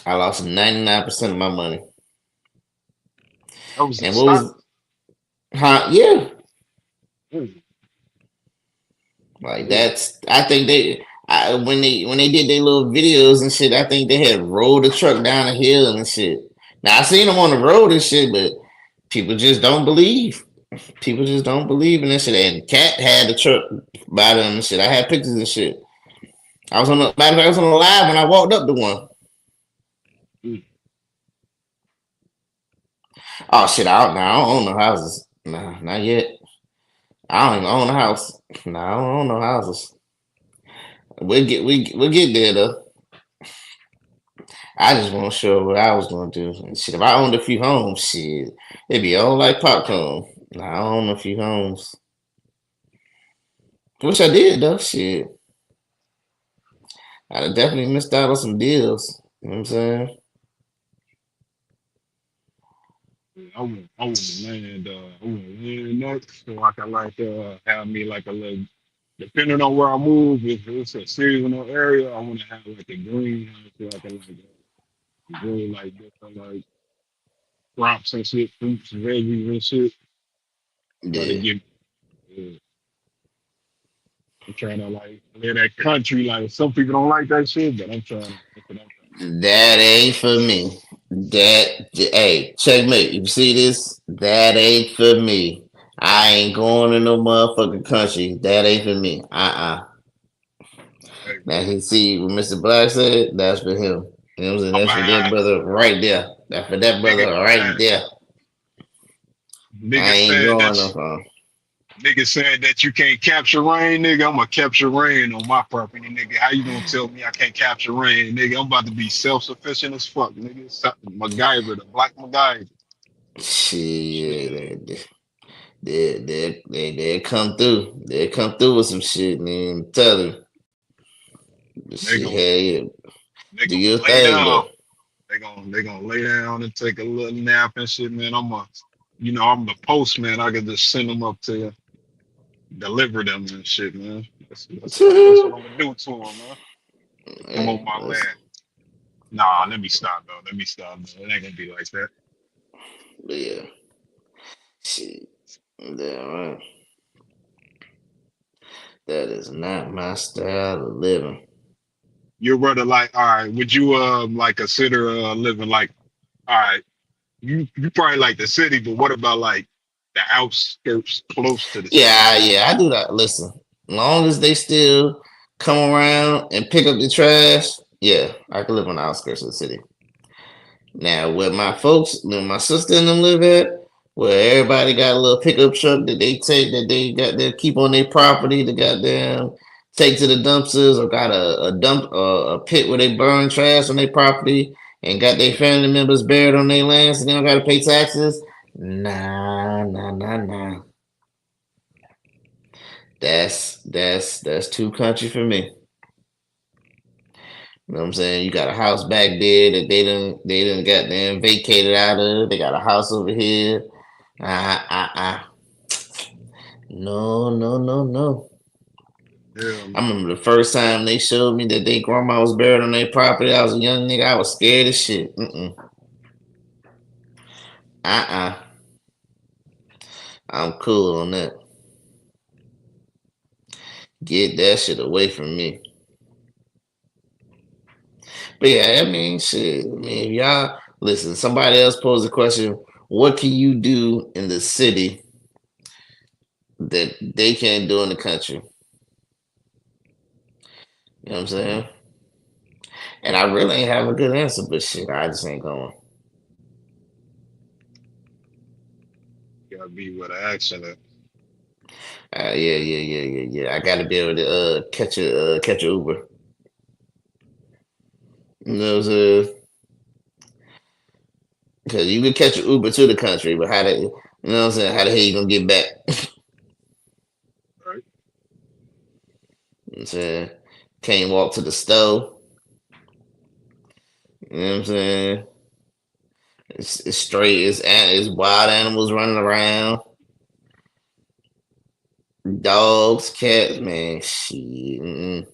I lost 99% of my money. that was a And what stock. was huh? Yeah, Mm, like mm, I think when they did their little videos and shit, I think they had rolled the truck down a hill and shit. Now I seen them on the road and shit, but people just don't believe. People just don't believe in this shit. And Cat had the truck by them and shit. I had pictures and shit. I was on the matter of fact, I was on the live when I walked up to one. mm. Oh shit, I don't own no houses. Nah, not yet. I don't even own a house. No, I don't own no houses. We'll get there though. I just want to show what I was gonna do. And shit, if I owned a few homes, shit, it'd be all like popcorn. Nah, I own a few homes. Wish I did though. Shit, I'd have definitely missed out on some deals. You know what I'm saying? I want to land. I want to land next, so I can like have me like a little. Depending on where I move, if it's a seasonal area, I want to have like a greenhouse so I can like grow like different like crops and shit, fruits, veggies and shit. Try to Yeah. get. Uh, I'm trying to like live that country. Like some people don't like that shit, but I'm trying. That's what I'm That ain't for me. Hey, checkmate. You see this? That ain't for me. I ain't going to no motherfucking country. That ain't for me. trying. Now he see what Mr. Black said. That's for him. You know what I'm saying? I'm That's for that behind. brother right there. That's for that Nigga, brother right there. I nigga ain't said going that. no far. Nigga said that you can't capture rain, nigga. I'm gonna capture rain on my property, nigga. How you gonna tell me I can't capture rain, nigga? I'm about to be self-sufficient as fuck, nigga. MacGyver, the black MacGyver. Shit, Shit. they come through. They come through with some shit, man. Tell him. They Shit, gonna hey, yeah. they Do gonna your lay thing down. though. They gonna lay down and take a little nap and shit, man. I'm the postman. I can just send them up to you, deliver them and shit, man. That's what I'm gonna do to them, man. They come on Hey, my listen, land. Nah, let me stop though. Let me stop. Though. It ain't gonna be like that. but yeah, shit. Yeah, right. That is not my style of living. Your brother, like, all right, would you like consider living like, all right, you probably like the city, but what about like the outskirts close to the city? Yeah, I do that. Listen, long as they still come around and pick up the trash, yeah, I can live on the outskirts of the city. Now, where my folks, where my sister and them live at, where everybody got a little pickup truck that they take, that they got there keep on their property, to goddamn take to the dumpsters, or got a dump a pit where they burn trash on their property, and got their family members buried on their land, so they don't got to pay taxes. Nah. That's too country for me. You know what I'm saying? You got a house back there that they didn't got them vacated out of. They got a house over here. Ah. No. Yeah, I man. remember the first time they showed me that their grandma was buried on their property. I was a young nigga. I was scared as shit. Uh. I'm cool on that. Get that shit away from me. But yeah, I mean, shit. I mean, if y'all listen, somebody else posed a question. What can you do in the city that they can't do in the country? You know what I'm saying? And I really ain't have a good answer, but shit, I just ain't going. Gotta be with an accent. Yeah. I gotta be able to catch a Uber. You know what I'm saying? Because you can catch an Uber to the country, but you know what I'm saying? How the hell you gonna get back? Right? You know what I'm saying? Can't walk to the store. You know what I'm saying? It's straight. It's wild animals running around. Dogs, cats, man. Shit.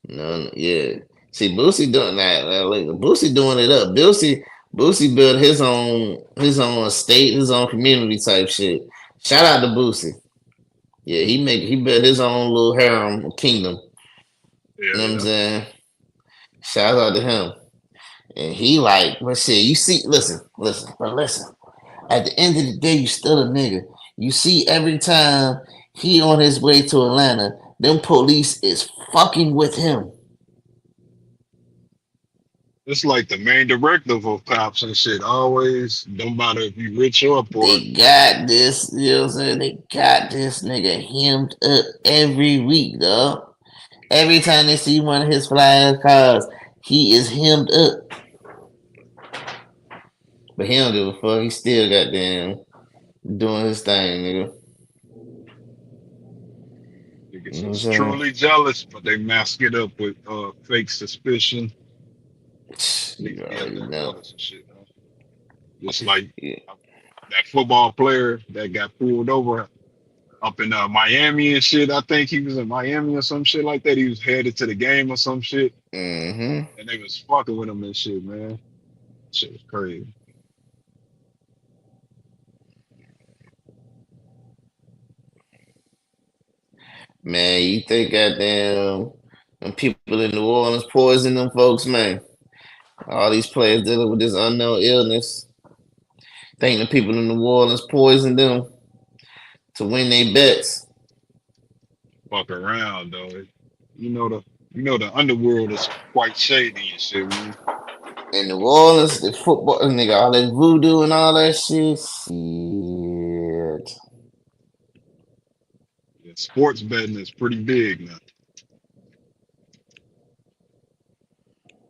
No, yeah. See, Boosie doing that. Like, Boosie doing it up. Boosie built his own estate, his own community type shit. Shout out to Boosie. Yeah, he built his own little harem kingdom. You know what I'm Yeah. saying? Shout out to him. And he like, but shit, you see, listen. At the end of the day, you still a nigga. You see, every time he on his way to Atlanta, them police is fucking with him. It's like the main directive of cops and shit. Always, don't matter if you rich or poor. They got this, you know what I'm saying? They got this nigga hemmed up every week, dog. Every time they see one of his flying cars, he is hemmed up. But he don't give a fuck. He still got them doing his thing, nigga. You Niggas know what I'm is saying? truly jealous, but they mask it up with fake suspicion. You Niggas be out already there know. jealous and shit, man. Just like Yeah. that football player that got pulled over up in Miami and shit. I think he was in Miami or some shit like that. He was headed to the game or some shit, Mm-hmm. and they was fucking with him and shit, man. Shit was crazy. Man, you think goddamn them people in New Orleans poison them folks, man. All these players dealing with this unknown illness. Think the people in New Orleans poisoned them to win their bets. Fuck around though. You know the the underworld is quite shady and shit, man. In New Orleans, the football nigga, all that voodoo and all that shit. Shit. Yeah, sports betting is pretty big now.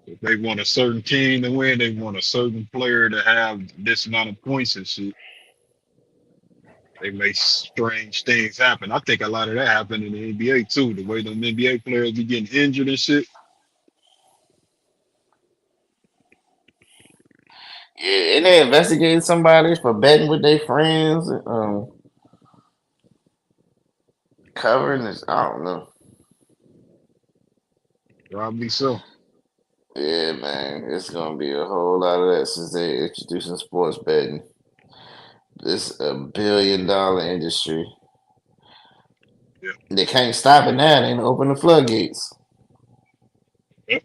If they want a certain team to win, they want a certain player to have this amount of points and shit. They make strange things happen. I think a lot of that happened in the NBA too. The way them NBA players be getting injured and shit. Yeah, and they investigated somebody for betting with their friends, covering this. I don't know. Probably so. Yeah, man, it's gonna be a whole lot of that since they introducing sports betting. This $1 billion industry. Yeah. They can't stop it now. They ain't open the floodgates. Yep.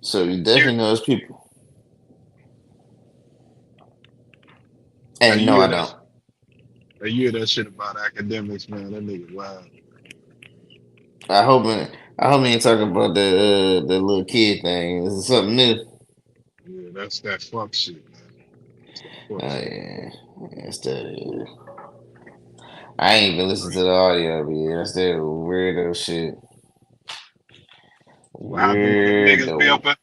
So you You, definitely know it's people. hey, And you no, hear I that? don't. Hey, you hear that shit about academics, man? That nigga wild. I hope. I hope he ain't talking about the little kid thing. This is something new. Yeah, that's that fuck shit, man. That's that fuck Oh shit. yeah, that's the. I ain't even listened to the audio, but yeah, that's that weirdo shit. What happened when them niggas be Weirdo. up at?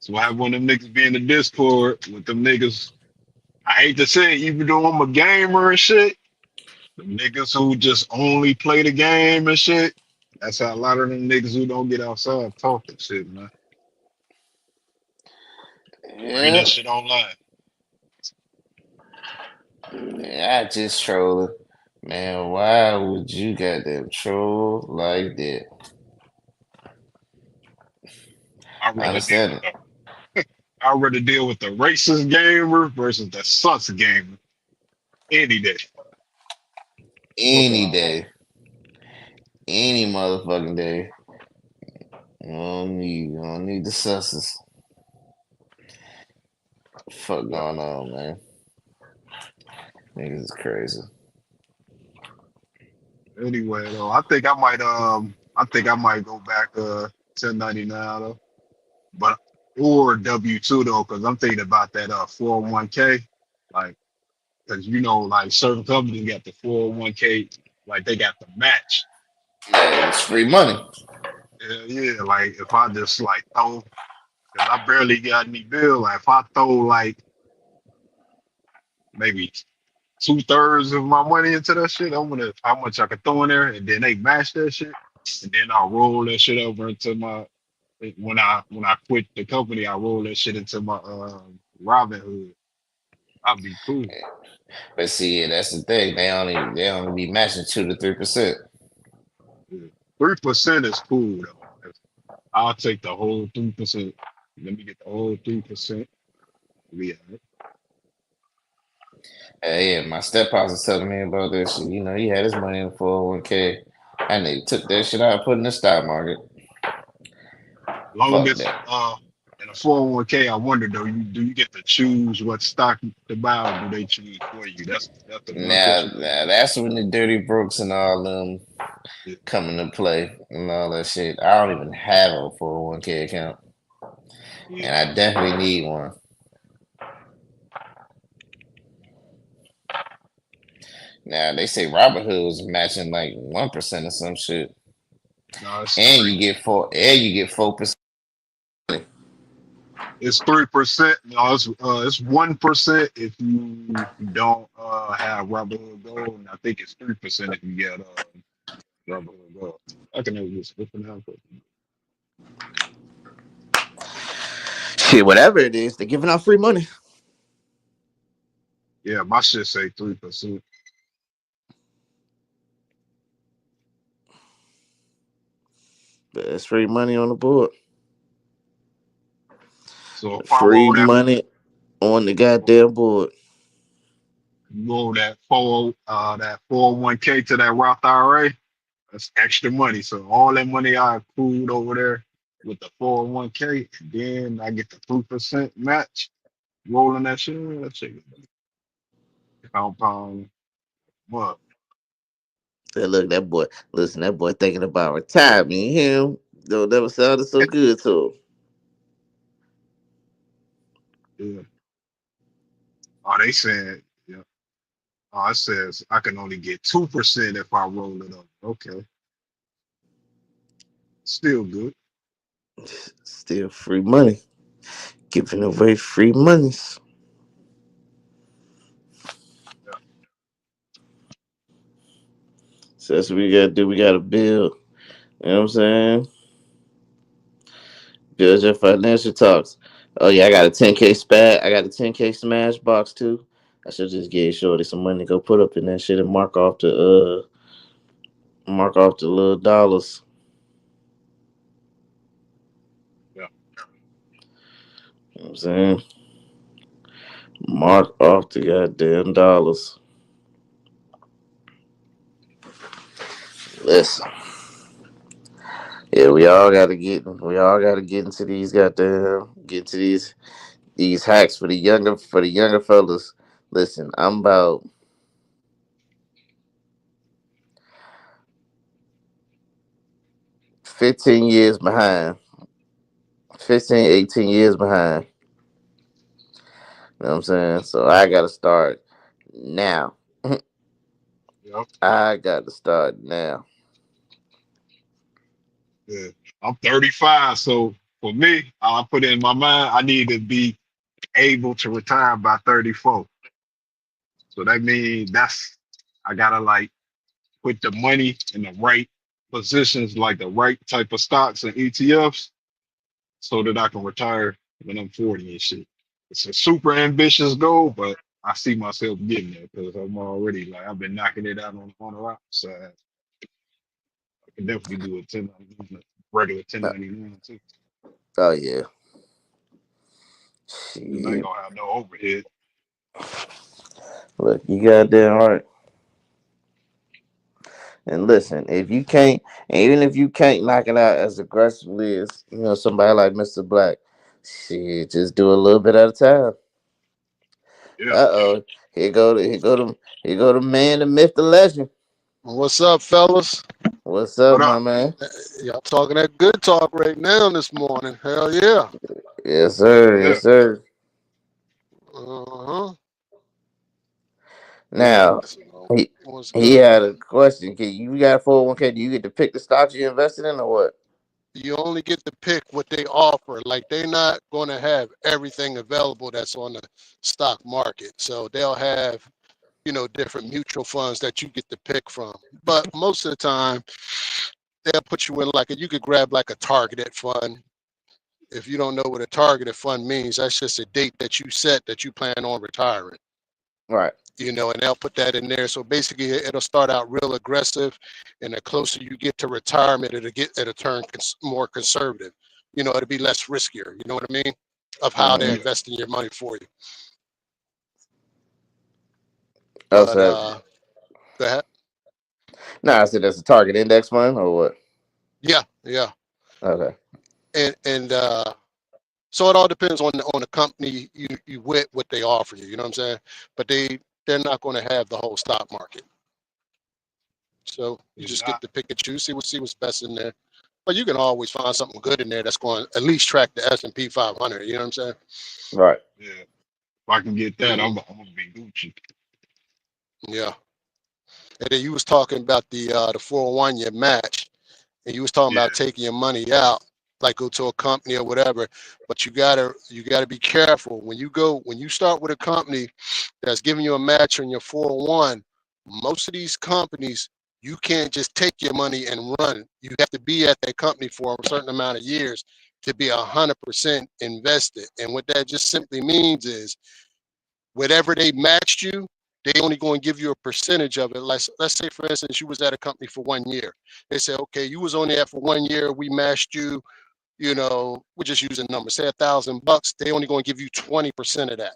So what happened when them niggas be in the Discord with them niggas? I hate to say it, even though I'm a gamer and shit, the niggas who just only play the game and shit. That's how a lot of them niggas who don't get outside talking shit, man. Read that Yep. shit online. Yeah, I just trolling. Man, why would you goddamn troll like that? I'd I rather deal understand with it. the I'd rather deal with the racist gamer versus the sus gamer any day. Fuck Any all that. day. Any motherfucking day. You don't need the susses. Fuck Yeah. going on, man. Niggas is crazy. Anyway, though, I think I might go back 1099 though, but or W-2 though, because I'm thinking about that 401k, like because like certain companies got the 401k, like they got the match. Yeah, it's free money. Yeah, yeah, like if I just like throw, because I barely got any bill, like if I throw like maybe 2/3 of my money into that shit, I'm gonna how much I can throw in there, and then they match that shit, and then I'll roll that shit over into my when I quit the company, I roll that shit into my Robinhood. I'll be cool. But see, yeah, that's the thing. They only be matching 2 to 3%. 3% is cool though. I'll take the whole 3%. Let me get the whole 3%. Yeah, Yeah, my step was telling me about that shit. You know, he had his money in the 401k, and they took that shit out and put it in the stock market. long Fuck as that. in a 401k, I wonder though, do you get to choose what stock to buy, or do they choose for you? That's the one Now, question I now that's when the dirty brooks and all them have. come into play and all that shit. I don't even have a 401k account. and I definitely need one. Now they say Robinhood was matching like 1% or some shit, No, it's and three. you get 4%. It's 3%. No, it's 1% if you don't have Robinhood Gold, and I think it's 3% if you get Robinhood Gold. I can never just looking out. Shit, whatever it is, they're giving out free money. Yeah, my shit say 3%. There's free money on the board. So if I Free roll that money on the goddamn board. that 401k to that Roth IRA, that's extra money. So all that money I accrued over there with the 401k, and then I get the 3% match, rolling that shit. That shit compound. What? Hey, look, that boy, listen, that boy thinking about retirement. You hear him? Don't never sounded so good to him. Yeah. Oh, they said, yeah. Oh, it says I can only get 2% if I roll it up. Okay, still good. Still free money. Giving away free monies. Yeah. So that's what we gotta do. We gotta build. You know what I'm saying? Build your financial talks. Oh yeah, I got a 10K spat. I got a 10K smash box too. I should just give Shorty some money to go put up in that shit and mark off the little dollars. Yeah. You know what I'm saying? Mark off the goddamn dollars. Listen. Yeah, we all gotta get into these goddamn get into these hacks for the younger fellas. Listen, I'm about 15 years behind. 15, 18 years behind. You know what I'm saying? So I gotta start now. Yep. I gotta start now. Yeah. I'm 35, so for me, I put it in my mind I need to be able to retire by 34. So that means I gotta like put the money in the right positions, like the right type of stocks and ETFs, so that I can retire when I'm 40 and shit. It's a super ambitious goal, but I see myself getting there because I'm already like I've been knocking it out on the right side. I can definitely do a 1099, regular Uh, 1099 too. Oh yeah. Because I ain't Shit. gonna have no overhead. Look, you goddamn right. And listen, if you can't, even if you can't knock it out as aggressively as somebody like Mr. Black, shit, just do a little bit at a time. Yeah. Uh oh, here go the man, the myth, the legend. What's up, fellas? What's up, What my up? man? Y'all talking that good talk right now this morning. Hell yeah. Yes, sir. Yeah. Yes, sir. Uh-huh. Now, So, he what's he good? had a question. Can you got 401k? Do you get to pick the stocks you invested in, or what? You only get to pick what they offer. Like they're not going to have everything available that's on the stock market. So they'll have, different mutual funds that you get to pick from. But most of the time, they'll put you in like you could grab like a targeted fund. If you don't know what a targeted fund means, that's just a date that you set that you plan on retiring. Right. And they'll put that in there. So basically, it'll start out real aggressive, and the closer you get to retirement, it'll turn more conservative. It'll be less riskier. You know what I mean? Of how they're Mm-hmm. Yeah. investing your money for you. Oh, But so go ahead. I said that's a target index fund, or what? Yeah, yeah, Okay. and so it all depends on the company you with what they offer you. You know what I'm saying? But they're not going to have the whole stock market. So you You're just get not. to pick and choose, see what's best in there. But you can always find something good in there that's going to at least track the S&P 500. You know what I'm saying? Right. Yeah. If I can get that, I'm gonna be Gucci. Yeah. And then you was talking about the 401 your match, and you was talking Yeah. about taking your money out, like go to a company or whatever. But you gotta be careful when you start with a company that's giving you a match on your 401. Most of these companies, you can't just take your money and run. You have to be at that company for a certain amount of years to be 100% invested. And what that just simply means is whatever they matched you, they only going to give you a percentage of it. Let's say, for instance, you was at a company for 1 year. They say, okay, you was only at for 1 year. We matched you. You know, we're just using numbers. Say $1,000. They only going to give you 20% of that.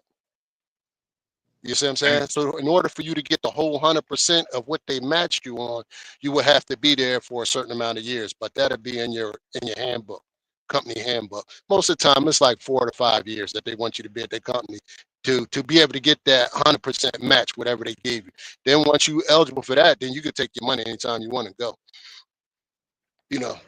You see what I'm saying? So in order for you to get the whole 100% of what they matched you on, you would have to be there for a certain amount of years. But that'll be in your handbook, company handbook. Most of the time, it's like 4 to 5 years that they want you to be at their company to be able to get that 100% match, whatever they gave you. Then once you eligible for that, then you can take your money anytime you want to go. You know,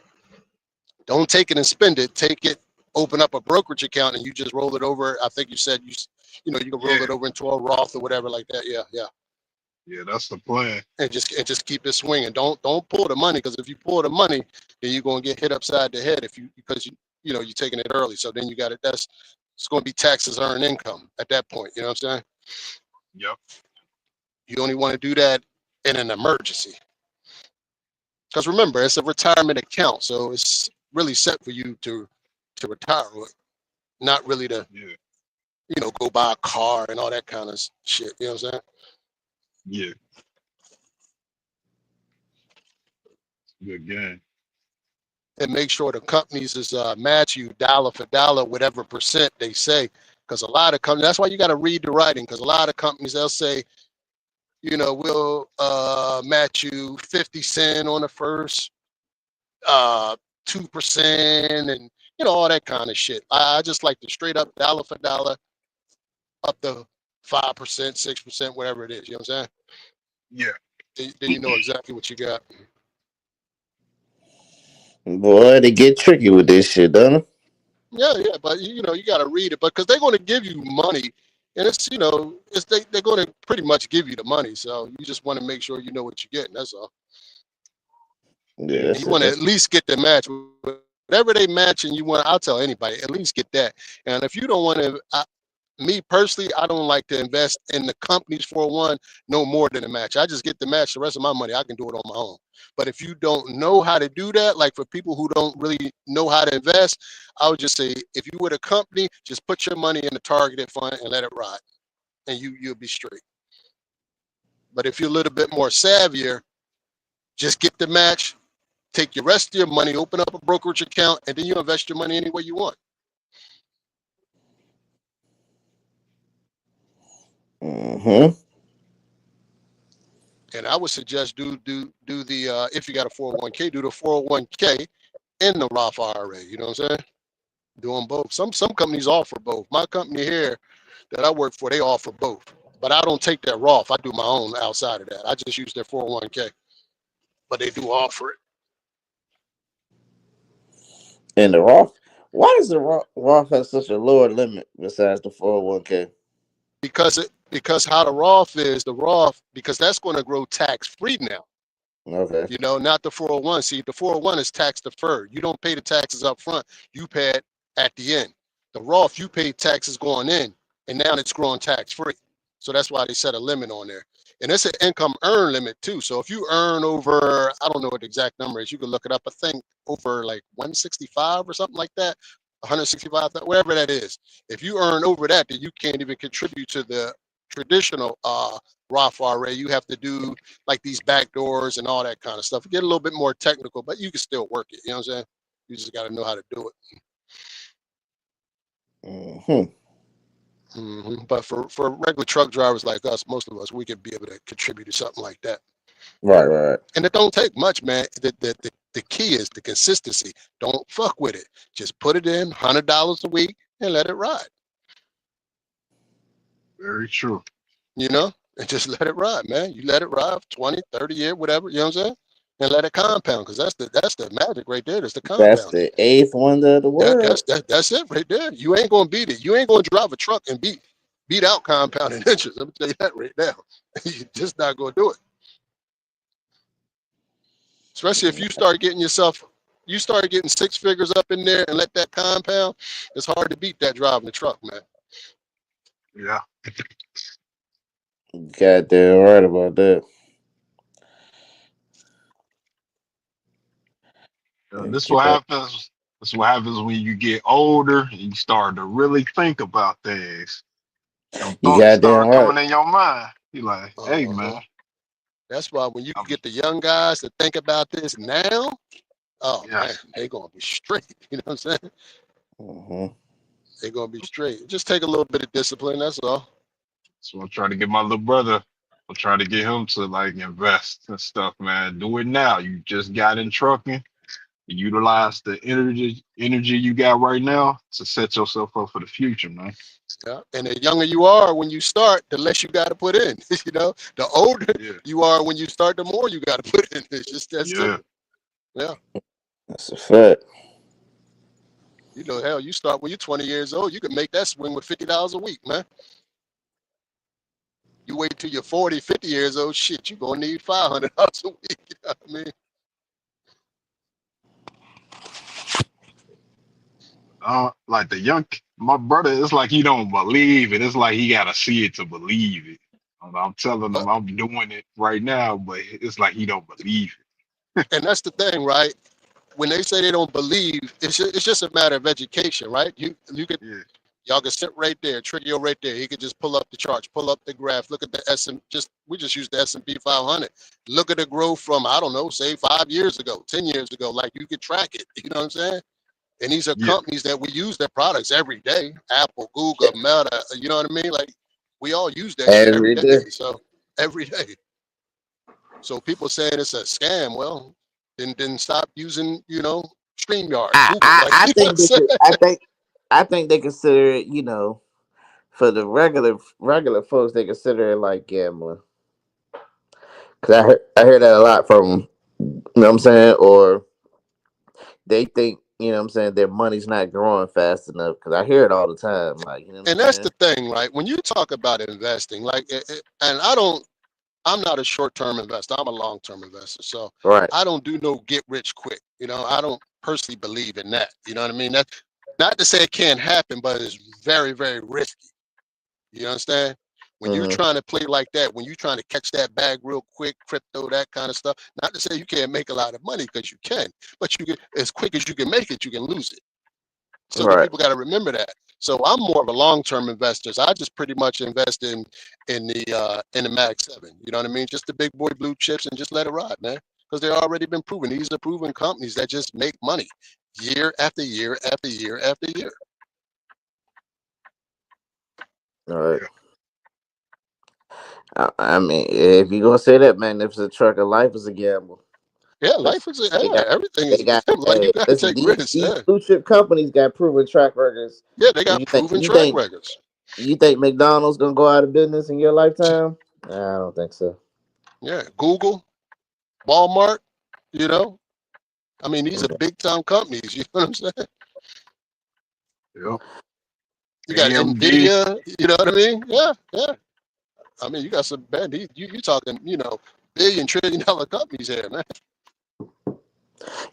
don't take it and spend it. Take it, open up a brokerage account, and you just roll it over. I think you said you can roll it over into a Roth or whatever like that. Yeah. Yeah, that's the plan. And just keep it swinging. Don't pull the money, because if you pull the money, then you're gonna get hit upside the head because you're taking it early. So then you got it. It's gonna be taxes earned income at that point. You know what I'm saying? Yep. You only want to do that in an emergency. Because remember, it's a retirement account, so it's really set for you to retire with, not really to go buy a car and all that kind of shit. You know what I'm saying? Yeah. Good game. And make sure the companies is match you dollar for dollar, whatever percent they say. Because a lot of companies, that's why you got to read the writing. Because a lot of companies, they'll say, we'll match you 50 cents on the first 2%, and all that kind of shit. I just like to straight up dollar for dollar, up to 5%, 6%, whatever it is. You know what I'm saying? Yeah. Then you know exactly what you got. Boy, they get tricky with this shit, don't they? Yeah, but you got to read it, because they're going to give you money, and it's they're going to pretty much give you the money. So you just want to make sure you know what you're getting. That's all. Yeah, And you want to at least get the match, whatever they match, and I'll tell anybody, at least get that. And if you don't want to, me personally, I don't like to invest in the company's 401 no more than a match. I just get the match. The rest of my money, I can do it on my own. But if you don't know how to do that, like for people who don't really know how to invest, I would just say, if you with a company, just put your money in a targeted fund and let it ride, and you'll be straight. But if you're a little bit more savvier, just get the match, take your rest of your money, open up a brokerage account, and then you invest your money any way you want. Mm-hmm. And I would suggest do the if you got a 401k, do the 401k in the Roth IRA. You know what I'm saying? Doing both. Some companies offer both. My company here that I work for, they offer both. But I don't take that Roth. I do my own outside of that. I just use their 401k. But they do offer it. And the Roth, why does the Roth have such a lower limit besides the 401k? Because how the Roth is, because that's going to grow tax free now. Okay. Not the 401. See, the 401 is tax deferred. You don't pay the taxes up front. You pay it at the end. The Roth, you pay taxes going in, and now it's growing tax free. So that's why they set a limit on there. And it's an income earn limit too. So if you earn over, I don't know what the exact number is, you can look it up. I think over like 165 or something like that, 165, whatever that is. If you earn over that, then you can't even contribute to the traditional Roth IRA. You have to do like these back doors and all that kind of stuff. Get a little bit more technical, but you can still work it. You know what I'm saying? You just got to know how to do it. Mm-hmm. But for regular truck drivers like us, most of us, we could be able to contribute to something like that. Right. And it don't take much, man. The key is the consistency. Don't fuck with it. Just put it in $100 a week and let it ride. Very true. And just let it ride, man. You let it ride for 20, 30 years, whatever, you know what I'm saying? and let it compound, because that's the magic right there. That's the That's compounding. the eighth wonder of the world. That's it right there. You ain't gonna beat it. You ain't gonna drive a truck and beat out compounding interest. Let me tell you that right now. You're just not gonna do it. Especially if you start getting 6 figures up in there and let that compound. It's hard to beat that driving the truck, man. Yeah. Goddamn right about that. This what God. happens. This what happens when you get older and you start to really think about things. Them You thoughts goddamn start right. coming in your mind. You like, hey Uh-huh. man, That's why when you I'm, get the young guys to think about this now, oh man, yes. they're gonna be straight. You know what I'm saying? Hmm. They're gonna be straight. Just take a little bit of discipline. That's all. So I'm trying to get my little brother. I'm trying to get him to like invest and stuff, man. Do it now. You just got in trucking. Utilize the energy you got right now to set yourself up for the future, man. Yeah. And the younger you are when you start, the less you got to put in. You know, the older Yeah. you are when you start, the more you got to put in. It's just that Yeah. simple. Yeah. That's a fact. You know, hell, you start when you're 20 years old, you can make that swing with $50 a week, man. You wait till you're 40, 50 years old, shit, you're going to need $500 a week. You know what I mean? Like my brother, it's like he don't believe it. It's like he gotta see it to believe it. I'm telling Uh, him I'm doing it right now, but it's like he don't believe and that's the thing, right? When they say they don't believe, it's just a matter of education, right? You could it. Y'all can sit right there, Trigio right there. He could just pull up the charts, pull up the graph, look at the we just use the S&P 500. Look at the growth from, I don't know, say 5 years ago, 10 years ago. Like you could track it. You know what I'm saying? And these are Yeah. companies that we use their products every day. Apple, Google, Meta, you know what I mean? Like we all use that shit every Every day. day. So every day. So people saying it's a scam. Well, then stop using, StreamYard, Google. Like, I you know what I'm think they saying? could, I think they consider it, for the regular folks, they consider it like gambling. Cause I hear that a lot from, what I'm saying, or they think, what I'm saying, their money's not growing fast enough. Cause I hear it all the time, like, you know what And I'm that's saying? the thing, right? When you talk about investing, like, and I'm not a short-term investor. I'm a long-term investor. So Right. I don't do no get rich quick. I don't personally believe in that. You know what I mean? That's not to say it can't happen, but it's very, very risky. You understand? When you're Hmm. trying to play like that, when you're trying to catch that bag real quick, crypto, that kind of stuff, not to say you can't make a lot of money, because you can, but you can, as quick as you can make it, you can lose it. So the Right. people got to remember that. So I'm more of a long-term investor. So I just pretty much invest in the Mag 7. You know what I mean? Just the big boy blue chips, and just let it ride, man. Because they've already been proven. These are proven companies that just make money year after year after year after year. All right. Yeah. I mean, if you gonna say that, Magnificent Trucker, life is a gamble. Yeah, Cause life is they got everything is they a got gamble. Like, you hey, got to listen, take risks. these Yeah, blue chip companies got proven track records. yeah, they And got proven you track think records. you think McDonald's gonna go out of business in your lifetime? Nah, I don't think so. Yeah, Google, Walmart. You know, I mean, these are big time companies. You know what I'm saying? Yeah. You got AMD. Nvidia. You know what I mean? Yeah, yeah. I mean, you got some bad. You talking, billion trillion dollar companies here, man.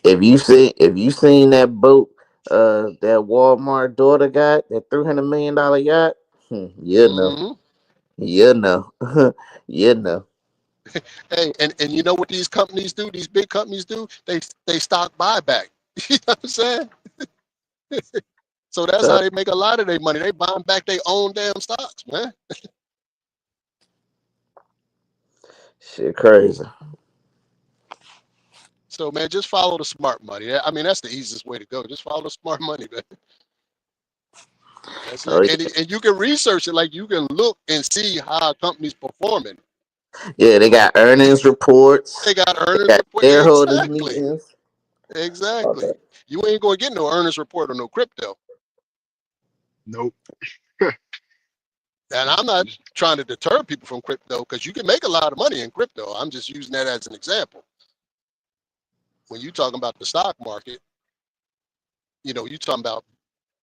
If you seen that boat, that Walmart daughter got that $300 million yacht, you know, Hmm. you know, you know. Hey, and you know what these companies do? These big companies do? They stock buyback. You know what I'm saying? So that's So how they make a lot of their money. They buying back their own damn stocks, man. shit crazy. So man, just follow the smart money. I mean, that's the easiest way to go. Just follow the smart money, man. That's Oh it. And you can research it. Like, you can look and see how a company's performing. yeah, they got earnings reports. They got They earnings got report. shareholders Exactly. meetings. All Exactly. that. You ain't gonna get no earnings report on no crypto. Nope. And I'm not trying to deter people from crypto, because you can make a lot of money in crypto. I'm just using that as an example. when you talking about the stock market, you talking about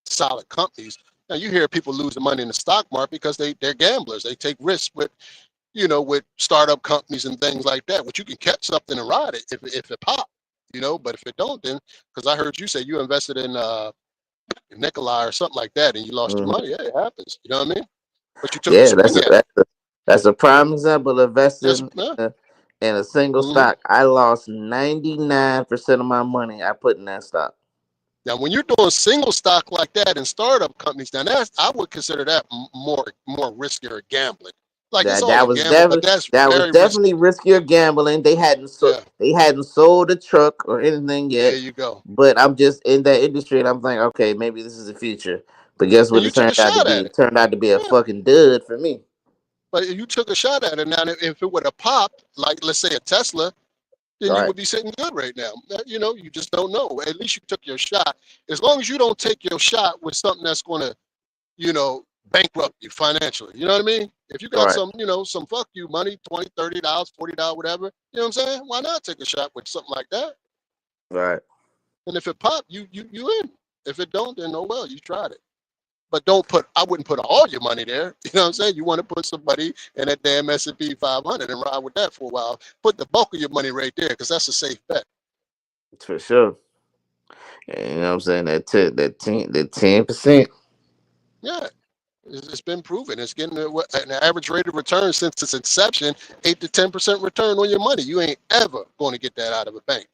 solid companies. Now you hear people losing money in the stock market because they're gamblers. They take risks with with startup companies and things like that. Which you can catch something and ride it if it pop, But if it don't, then because I heard you say you invested in Nikolai or something like that, and you lost your Mhm. money. Yeah, it happens. You know what I mean? But you took a Yeah, swing at it. that's a prime example of That's investing in a single hmm stock. I lost 99% of my money I put in that stock. Now, when you're doing single stock like that in startup companies, now I would consider that more riskier gambling. Like it's That all a that was gamble, but definitely that's that was very risky. definitely riskier gambling. Yeah, They hadn't sold a truck or anything there yet. you go. But I'm just in that industry and I'm thinking, okay, maybe this is the future. But guess And what you it took a turned out to shot be? at It it. turned out to be a Yeah, fucking dud for me. but you took a shot at it. Now, if it would have popped, like let's say a Tesla, then you Right. would be sitting good right now. You just don't know. At least you took your shot. As long as you don't take your shot with something that's going to bankrupt you financially. You know what I mean? If you got Right. some fuck you money, $20, $30, $40, whatever, you know what I'm saying? Why not take a shot with something like that? Right. And if it pop, you in. If it don't, then oh well, you tried it. But I wouldn't put all your money there. You know what I'm saying? You want to put somebody in that damn S&P 500 and ride with that for a while. Put the bulk of your money right there because that's a safe bet. For sure. And you know what I'm saying? That 10%. Yeah. It's been proven. It's getting an average rate of return since its inception, 8 to 10% return on your money. You ain't ever going to get that out of a bank.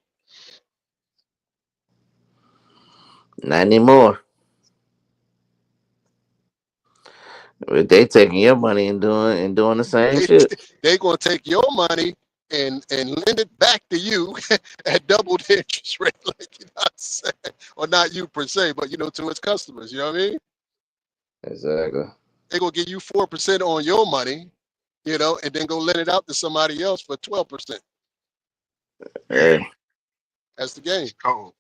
Not anymore. But they taking your money and doing the same They shit. they going to take your money and lend it back to you at double the interest rate, like you know what I'm saying, or not you per se, but to its customers. You know what I mean? Exactly. They gonna give you 4% on your money, and then go lend it out to somebody else for 12%. Hey, Yeah, That's the game. it's cold.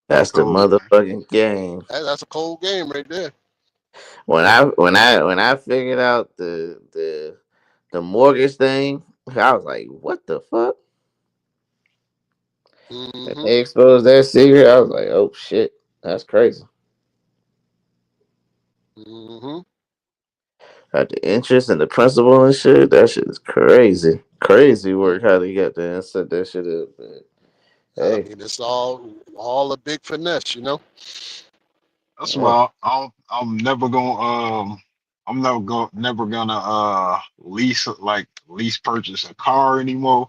It's that's the cold, man. motherfucking game. That's a cold game right there. When I figured out the mortgage thing, I was like, what the fuck? And hmm they exposed that secret. I was like, oh shit, that's crazy. hmm Got the interest and the principal and shit. That shit is crazy. Crazy work how they got there and set that shit up. But I hey, mean, it's all a big finesse. That's yeah. why I'm never gonna never gonna lease purchase a car anymore.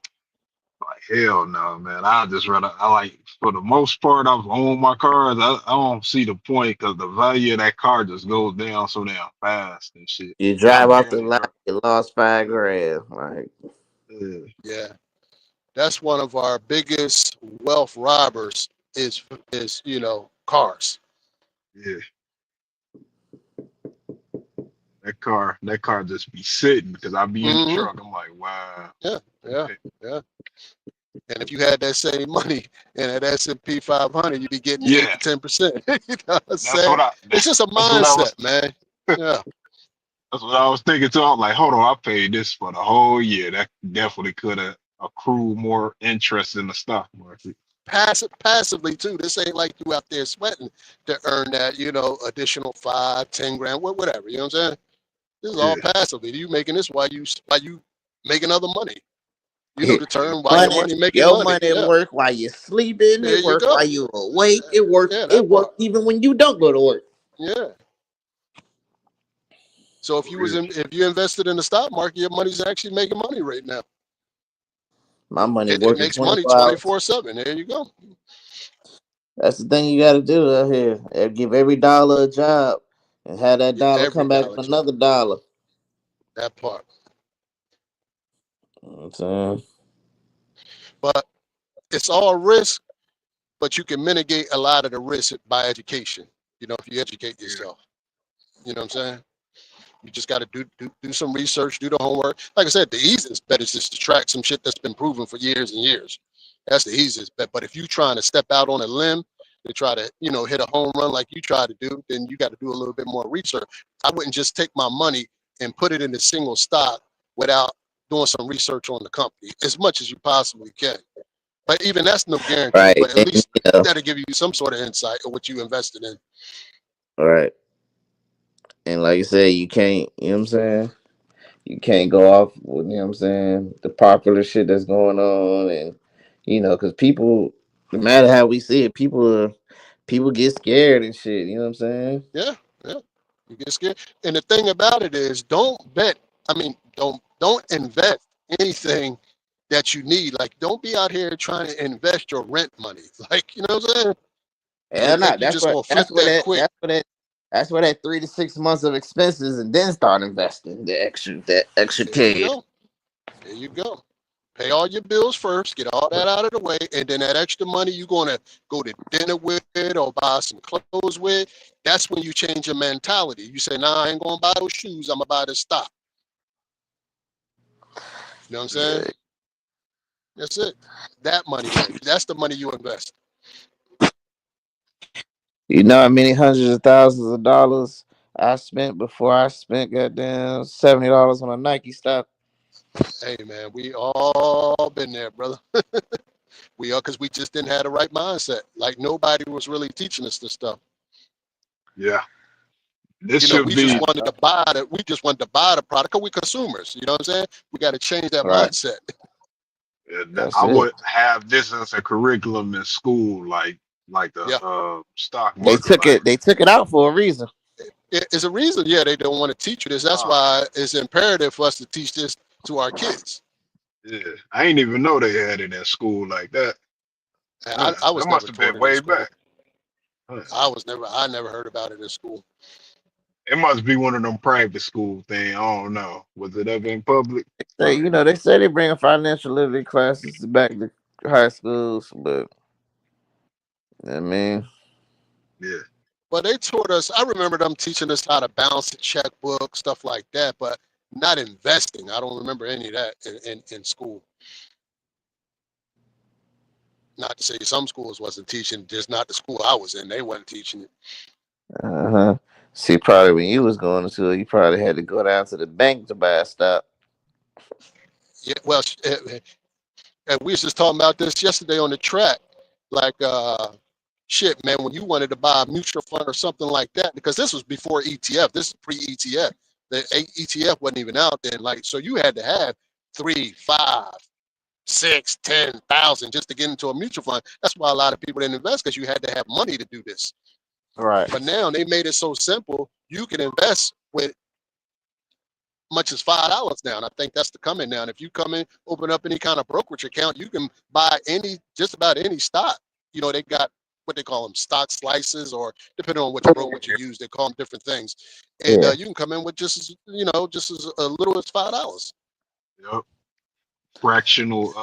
Like hell no, man. I like for the most part I've owned my cars. I don't see the point because the value of that car just goes down so damn fast and shit. You And I drive off the barely lot, drive. you lost 5 grand. Like, Yeah, Yeah, that's one of our biggest wealth robbers is cars. yeah. That car just be sitting because I be in the hmm truck. I'm like, wow. Yeah, yeah, Okay. yeah. And if you had that same money in that S&P 500, you'd be getting eight Yeah, to 10%. You know what I'm that's saying? what I It's just a that's what I was mindset, man. Yeah. that's what I was thinking too. I'm like, hold on, I paid this for the whole year. That definitely could have accrued more interest in the stock market. Passively too. This ain't like you out there sweating to earn that, additional 5, 10 grand, whatever. You know what I'm saying? This is all Yeah. passively. You making this while you making other money. You know your the term while your money, money making your money. money Yeah. work while you're sleeping. There It you work while go. you awake. It work. Yeah, It that work part. even when you don't go to work. Yeah. So For real. if you invested in the stock market, your money's actually making money right now. My money It working makes money 24 hours. 24/7. There you go. That's the thing you got to do out here. Give every dollar a job and have that Get dollar every come back dollar with job. another dollar. That part. You know what I'm saying? But it's all risk, but you can mitigate a lot of the risk by education. If you educate Yeah. yourself. You know what I'm saying? You just got to do some research, do the homework. Like I said, the easiest bet is just to track some shit that's been proven for years and years. That's the easiest bet. But if you're trying to step out on a limb to try to, hit a home run like you try to do, then you got to do a little bit more research. I wouldn't just take my money and put it in a single stock without doing some research on the company as much as you possibly can. But even that's no guarantee. Right. But at And, least you know, that'll give you some sort of insight of what you invested in. right. And like you said, you can't, you know what I'm saying? You can't go off with, you know what I'm saying, the popular shit that's going on. And, because people, no matter how we see it, people get scared and shit. You know what I'm saying? Yeah, yeah. You get scared. And the thing about it is, don't bet. I mean, don't invest anything that you need. Like, don't be out here trying to invest your rent money. Like, you know what I'm saying? Hell And not. think you just gonna flip that quick. That's where that 3 to 6 months of expenses and then start investing the extra There you period. go. There you go. Pay all your bills first, get all that out of the way, and then that extra money you're gonna go to dinner with or buy some clothes with. That's when you change your mentality. You say, "Nah, I ain't gonna buy those shoes. I'm gonna buy this stock." You know what I'm saying? Yeah. That's it. That money there. That's the money you invest. You know how many hundreds of thousands of dollars I spent before I spent goddamn $70 on a Nike stock? Hey man, we all been there, brother. We are because we just didn't have the right mindset. Like nobody was really teaching us this stuff. Yeah. This You know, should we just be wanted to buy it. We just wanted to buy the product because we consumers. You know what I'm saying? We got to change that Right. mindset. That's I it. would have this as a curriculum in school, like the Yeah, stock They market. took Like, it. They took it out for a reason. it's a reason. Yeah, they don't want to teach you this. That's nah, why it's imperative for us to teach this to our kids. yeah, I ain't even know they had it at school like that. I That was must never have taught been it in way school. back. Huh. I never heard about it in school. It must be one of them private school thing. I don't know. Was it ever in public? They say they bring financial literacy classes back to high schools, but I mean, Yeah. But they taught us. I remember them teaching us how to balance a checkbook, stuff like that, but not investing. I don't remember any of that in school. Not to say some schools wasn't teaching, just not the school I was in. They wasn't teaching it. uh-huh. See, probably when you was going to school, you probably had to go down to the bank to buy a stock. Yeah, well, and we was just talking about this yesterday on the track. Like, shit, man, when you wanted to buy a mutual fund or something like that, because this was before ETF. This is pre-ETF. The ETF wasn't even out then. Like, so you had to have 3, 5, 6, 10,000 just to get into a mutual fund. That's why a lot of people didn't invest because you had to have money to do this. Right. But now they made it so simple. You can invest with much as $5 now. And I think that's the coming now. And if you come in, open up any kind of brokerage account, you can buy just about any stock. You know, they got what they call them stock slices, or depending on which brokerage you use, they call them different things. And Yeah. you can come in with just as a little as $5. Yep. Fractional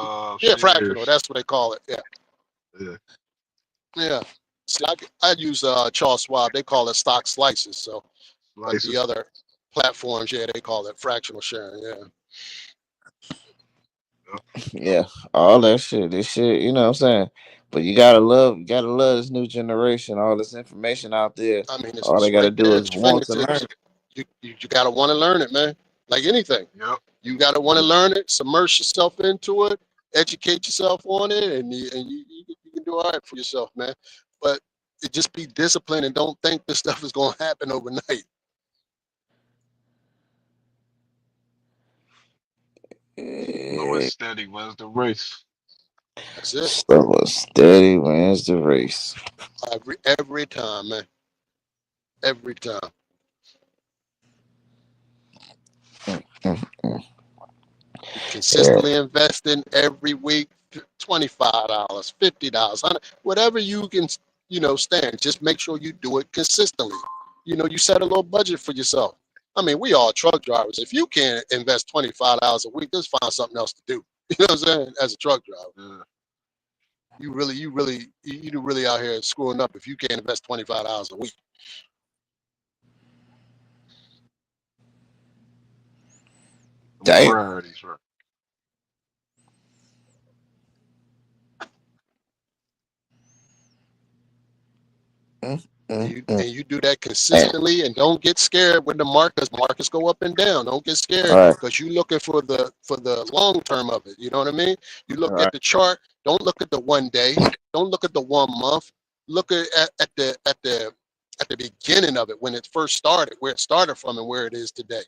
Yeah, fractional. shares. That's what they call it. Yeah, Yeah. yeah. See, I use Charles Schwab. They call it stock slices. So, but the Slices. other platforms, yeah, they call it fractional sharing. Yeah. Yep. Yeah, all that shit. This shit, you know what I'm saying? But you gotta love this new generation, all this information out there. I mean, All they it's gotta right do there is at your want to learn. fingertips. You gotta want to learn it, man. Like anything, Yep. you gotta want to learn it, submerge yourself into it, educate yourself on it, and you can do all right for yourself, man. But just be disciplined and don't think this stuff is gonna happen overnight. Slow and Eh, steady wins the race. That's it. Slow and steady wins the race. Every time, man. Every time. Mm, mm, mm. You Yeah, consistently investing every week, $25, $50, whatever you can, stand. Just make sure you do it consistently. You set a little budget for yourself. I mean, we all truck drivers. If you can't invest $25 a week, just find something else to do. You know what I'm saying? As a truck driver, Yeah. you really out here screwing up if you can't invest $25 a week. Them damn. priorities, right? Mm, And you do that consistently, and don't get scared when the markets go up and down. Don't get scared All right. because you're looking for the long term of it. You know what I mean? You All look at right. the chart. Don't look at the 1 day. Don't look at the 1 month. Look at the beginning of it when it first started, where it started from, and where it is today.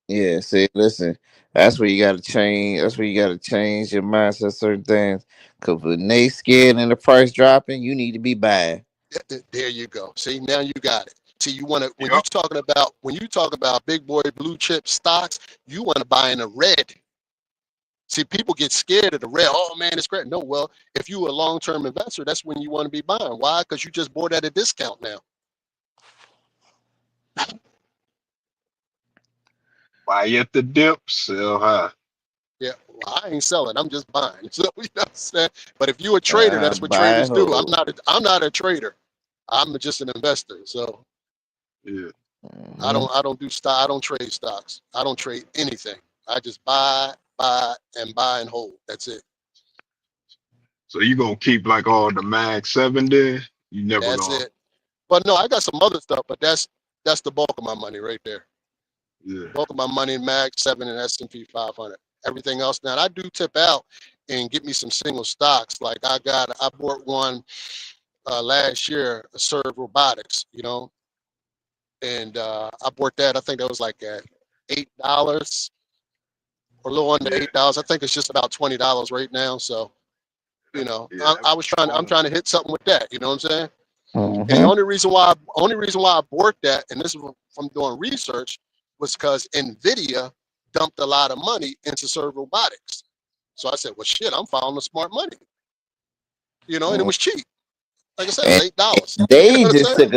Yeah. See, listen, that's where you got to change. That's where you got to change your mindset. Certain things, because when they scared and the price dropping, you need to be buying. There you go. See, now you got it. See, you want to Yep. when you talk about big boy blue chip stocks, you want to buy in the red. See, people get scared of the red. Oh man, it's great. No, well, if you're a long-term investor, that's when you want to be buying. Why? Because you just bought at a discount now. Buy at the dip, sell high. Yeah, well, I ain't selling. I'm just buying. So you know what I'm saying? But if you're a trader, that's what Buy traders and do. hold. I'm not a trader. I'm just an investor. So Yeah. Mhm. I don't do stock. I don't trade stocks. I don't trade anything. I just buy and hold. That's it. So you gonna keep like all the Mag 7 then? You never That's gonna. it. But no, I got some other stuff, but that's the bulk of my money right there. Yeah. Bulk of my money in Mag 7 and S&P 500. Everything else now, I do tip out and get me some single stocks. Like I bought one last year, Serve Robotics, you know, and I bought that. I think that was like at $8 or a little under Yeah. $8. I think it's just about $20 right now. So you know, Yeah. I'm trying to hit something with that. You know what I'm saying? And the Mhm. only reason why I bought that, and this is from doing research, was because Nvidia dumped a lot of money into Serve Robotics. So I said, well, shit, I'm following the smart money. You know, and it Mhm. was cheap. Like I said, it was And $8. You know they what I'm just saying?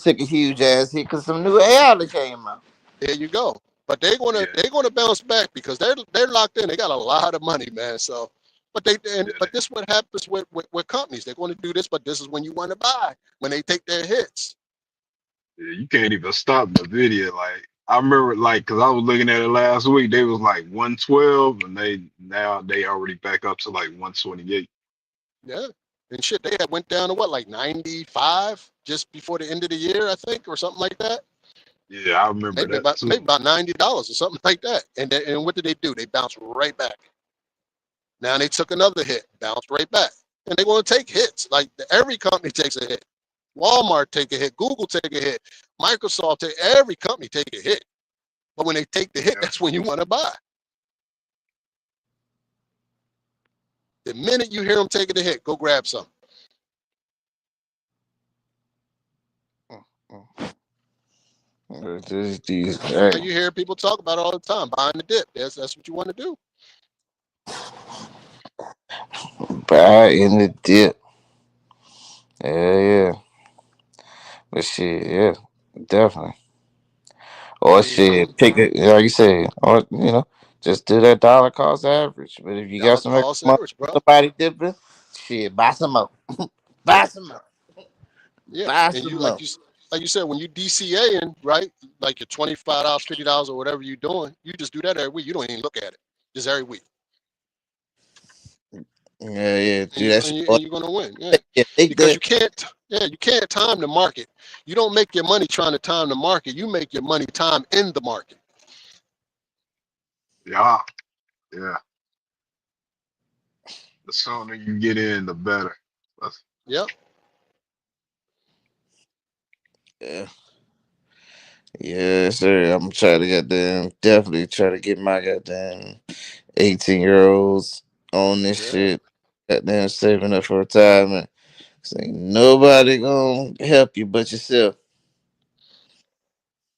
took a huge ass hit because some new AI that came out. There you go. But Yeah. they're gonna bounce back because they're locked in. They got a lot of money, man. So, Yeah. but this is what happens with companies. They're going to do this, but this is when you want to buy when they take their hits. Yeah. You can't even stop the video. Like I remember, like, cause I was looking at it last week. They was like 112, and they already back up to like 128. Yeah. And shit, they had went down to what, like 95 just before the end of the year, I think, or something like that. Yeah, I remember that Maybe too. about $90 or something like that. And what did they do? They bounced right back. Now they took another hit, bounced right back. And they're going to take hits. Like every company takes a hit. Walmart take a hit. Google take a hit. Microsoft take every company take a hit. But when they take the hit, Yeah. that's when you want to buy. The minute you hear them taking the hit, go grab some. Now you hear people talk about it all the time, buying the dip. That's what you want to do. Buy in the dip. Yeah. But shit, yeah, definitely. Or Mm-hmm. shit, pick it, like you said, or just do that dollar cost average. But if you got Dollar some extra cost money, average, bro. somebody dipping, shit, buy some more. Buy some more. Yeah, Buy and some more. like you said, when you DCAing, right? Like your $25, $50 or whatever you're doing, you just do that every week. You don't even look at it, just every week, Yeah, and do that shit. Or, you're gonna win. Yeah, yeah, take because that. you can't. Yeah, you can't time the market. You don't make your money trying to time the market. You make your money time in the market. Yeah. Yeah. The sooner you get in, the better. That's, Yep. Yeah, yeah, sir. I'm trying to get them. Definitely try to get my goddamn 18-year-olds on this Yeah. shit. Goddamn saving up for retirement. 'Cause ain't nobody gonna help you but yourself.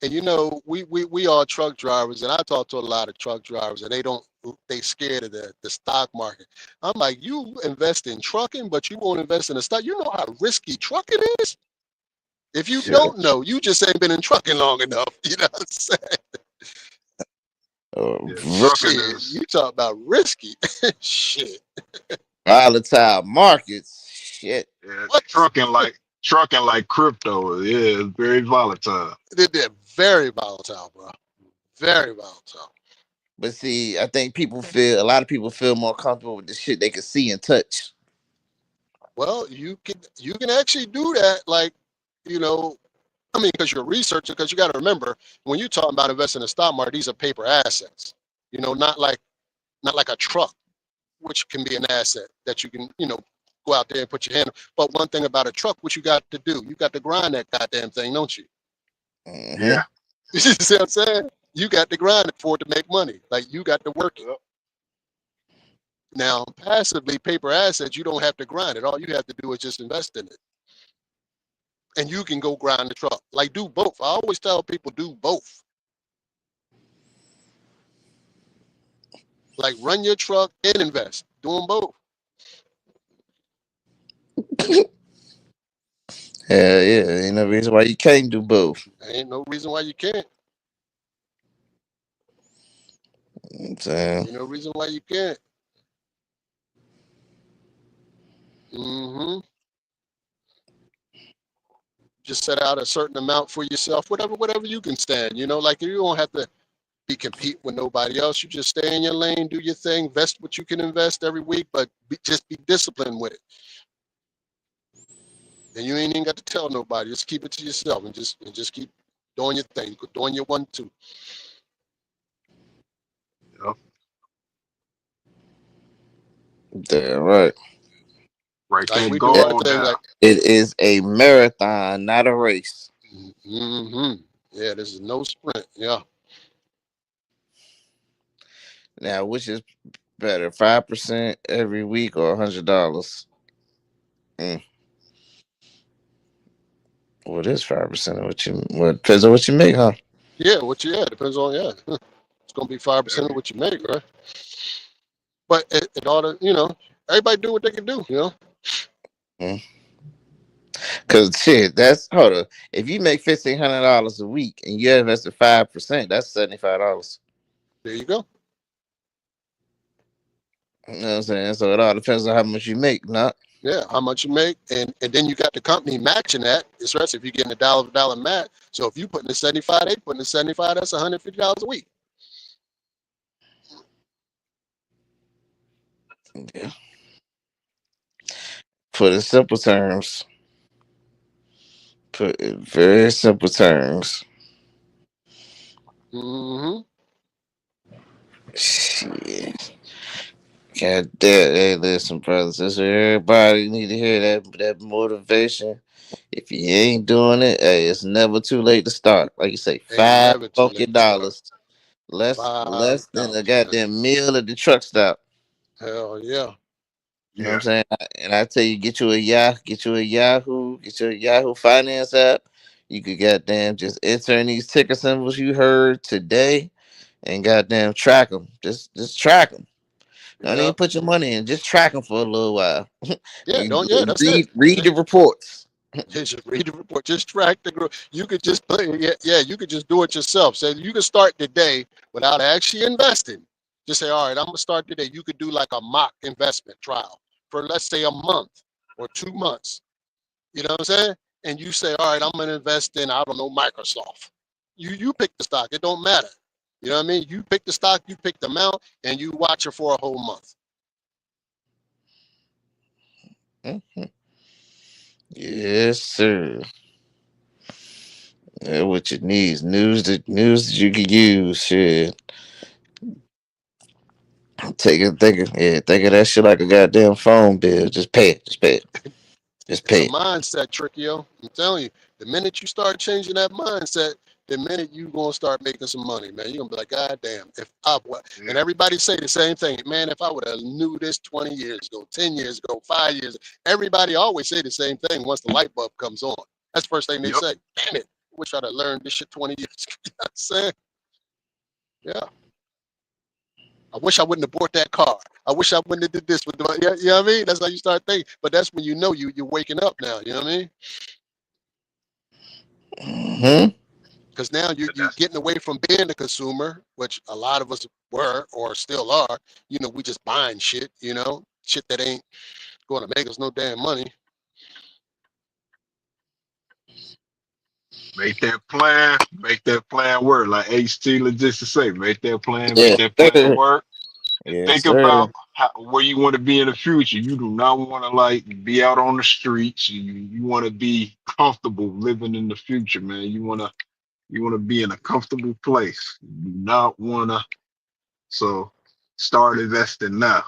And you know, we are truck drivers, and I talk to a lot of truck drivers, and they scared of the stock market. I'm like, you invest in trucking, but you won't invest in the stock. You know how risky trucking is. If you yeah. Shit. don't know, you just ain't been in trucking long enough. You know what I'm saying? Yeah. Trucking Risk, Shit, is you talk about risky. Shit. volatile markets. Shit. yeah, What? trucking like crypto. Yeah, it's very volatile. They're very volatile, bro. Very volatile. But see, I think a lot of people feel more comfortable with the shit they can see and touch. Well, you can actually do that. Like you know, I mean, because you're a researcher, because you got to remember when you're talking about investing in the stock market, these are paper assets, you know, not like a truck, which can be an asset that you can, you know, go out there and put your hand on. But one thing about a truck, what you got to do, you got to grind that goddamn thing, don't you? Mm-hmm. Yeah. You see what I'm saying? You got to grind it for it to make money. Like you got to work it. Yep. Now, passively, paper assets, you don't have to grind it. All you have to do is just invest in it. And you can go grind the truck. Like do both. I always tell people do both. Like run your truck and invest. Do them both. Hell yeah, ain't no reason why you can't do both. There ain't no reason why you can't. So, Ain't no reason why you can't. Mm-hmm. Just set out a certain amount for yourself, whatever you can stand. You know, like you don't have to be compete with nobody else. You just stay in your lane, do your thing, invest what you can invest every week, but just be disciplined with it. And you ain't even got to tell nobody. Just keep it to yourself and just keep doing your thing, doing your 1, 2. Yep. damn right. Right Like that we do goal everything down. like, It is a marathon, not a race. mm-hmm. Yeah, this is no sprint. Yeah. Now, which is better, 5% every week or $100? What is 5% of what depends on what you make, huh? Yeah, depends on, It's gonna be 5% of what you make, right? But it ought to, you know, everybody do what they can do, you know. Mm. Cause shit, that's hold up. If you make $1,500 a week and you invested 5%, that's $75. There you go. You know what I'm saying? So it all depends on how much you make, not. Yeah, how much you make, and then you got the company matching that, especially if you're getting a dollar for dollar match. So if you put in the 75, they put in the 75, that's $150 a week. Yeah. Put in simple terms. Put in very simple terms. Mm-hmm. Shit. God damn. Hey, listen, brothers. This everybody need to hear that motivation. If you ain't doing it, hey, it's never too late to start. Like you say, Ain't five never too funky late to start. dollars. Less than a $5, man. goddamn meal at the truck stop. Hell yeah. You know what I'm Yeah. saying? And I tell you, get you a Yahoo Finance app. You could goddamn just enter in these ticker symbols you heard today, and goddamn track them. Just track them. Don't even Yep. put your money in. Just track them for a little while. Yeah, And that's it. read the reports. Just read the report. Just track the growth. You could just play. Yeah. You could just do it yourself. So you can start the day without actually investing. Just say, all right, I'm gonna start today. You could do like a mock investment trial for let's say a month or 2 months. You know what I'm saying? And you say, all right, I'm gonna invest in I don't know Microsoft. You pick the stock. It don't matter. You know what I mean? You pick the stock. You pick the amount, and you watch it for a whole month. Mhm. Yes, sir. What you need, news that you can use. Shit, think of that shit like a goddamn phone bill. Just pay it. Just It's pay a it. mindset trick, yo. I'm telling you, the minute you start changing that mindset, the minute you gonna start making some money, man, you're gonna be like, God damn, if I what Yeah. and everybody say the same thing, man, if I would have knew this 20 years ago, 10 years ago, 5 years, everybody always say the same thing once the light bulb comes on. That's the first thing they Yep. say. Damn it, I wish I'd have learned this shit 20 years ago. You know what I'm saying? Yeah. I wish I wouldn't have bought that car. I wish I wouldn't have did this with the, yeah, you know what I mean? That's how you start thinking. But that's when you know you're waking up now, you know what I mean? Hmm. Because now But you're that's getting away from being a consumer, which a lot of us were or still are. You know, we just buying shit, you know, shit that ain't going to make us no damn money. make that plan. Make that plan work. Like H. T. just to say, make that Yeah, plan work. And Yes, think sir. about where you want to be in the future. You do not want to like be out on the streets. You want to be comfortable living in the future, man. You want to be in a comfortable place. You do not want to. So start investing now.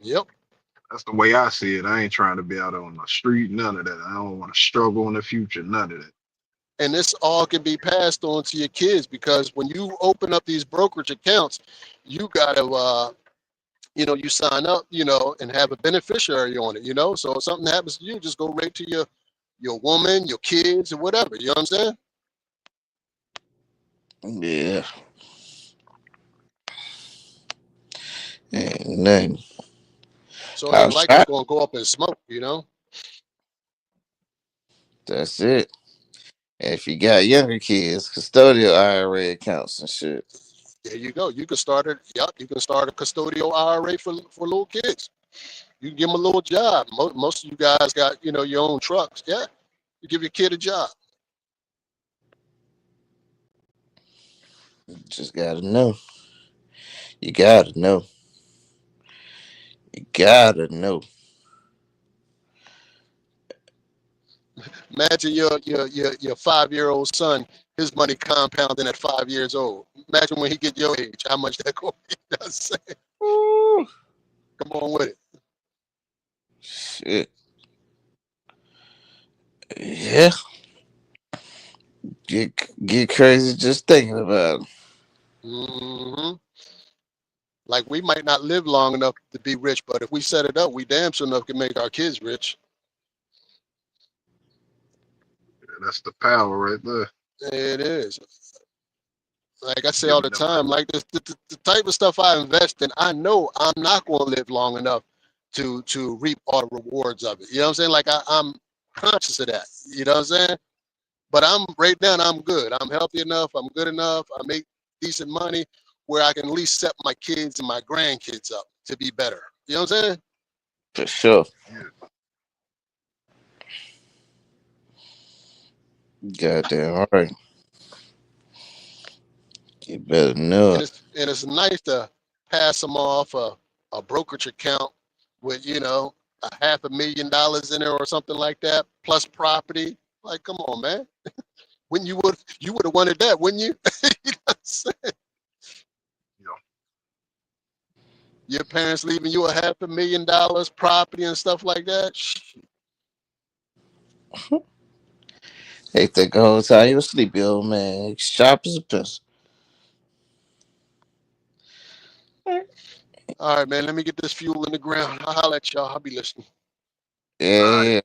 Yep. That's the way I see it. I ain't trying to be out on the street. None of that. I don't want to struggle in the future. None of that. And this all can be passed on to your kids, because when you open up these brokerage accounts, you gotta you sign up, and have a beneficiary on it, so if something happens to you, just go right to your woman, your kids, or whatever. You know what I'm saying? Yeah. Ain't nothing. So it ain't like it's Outside. gonna go up in smoke. That's it. And if you got younger kids, custodial IRA accounts and shit. There you go. You can start it. Yep, you can start a custodial IRA for little kids. You can give them a little job. Most of you guys got your own trucks. Yeah, you give your kid a job. Just gotta know. You gotta know. You gotta know. Imagine your 5-year-old son, his money compounding at 5 years old. Imagine when he get your age, how much that going to be. You know what I'm saying? Ooh, Come on with it. shit. Yeah. Get crazy just thinking about it. hmm Like, we might not live long enough to be rich, but if we set it up, we damn sure enough can make our kids rich. That's the power right there. It is. Like I say all Giving the them. time, like the type of stuff I invest in, I know I'm not going to live long enough to reap all the rewards of it. You know what I'm saying? Like I'm conscious of that. You know what I'm saying? But I'm right now, I'm good. I'm healthy enough. I'm good enough. I make decent money where I can at least set my kids and my grandkids up to be better. You know what I'm saying? For sure. Yeah. Goddamn right. You better know And it. it's nice to pass them off a brokerage account with $500,000 in there or something like that, plus property. Like, come on, man. When you would have wanted that, wouldn't you? You know what I'm saying? You know, Your parents leaving you $500,000 property and stuff like that. They think the whole time you was sleepy, old man. Sharp as a pencil. All right, man. Let me get this fuel in the ground. I'll holler at y'all. I'll be listening. all right. Yeah,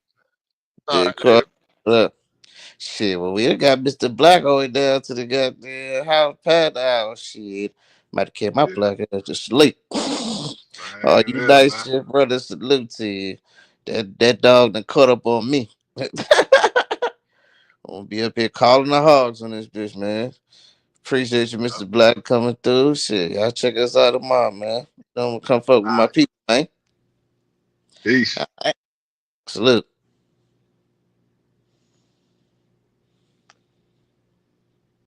All yeah. right, later. Look. Shit, well, we done got Mr. Black all the way down to the goddamn house, pad house. Shit, might have kept my Yeah. black ass to sleep. Oh, Man, you that, nice man. shit, brother. Salute to you. That dog done caught up on me. I'm gonna be up here calling the hogs on this bitch, man. Appreciate you, Yep. Mr. Black, coming through. Shit, y'all check us out tomorrow, man. Don't come fuck with All my right. people, man. Peace. All right. Salute.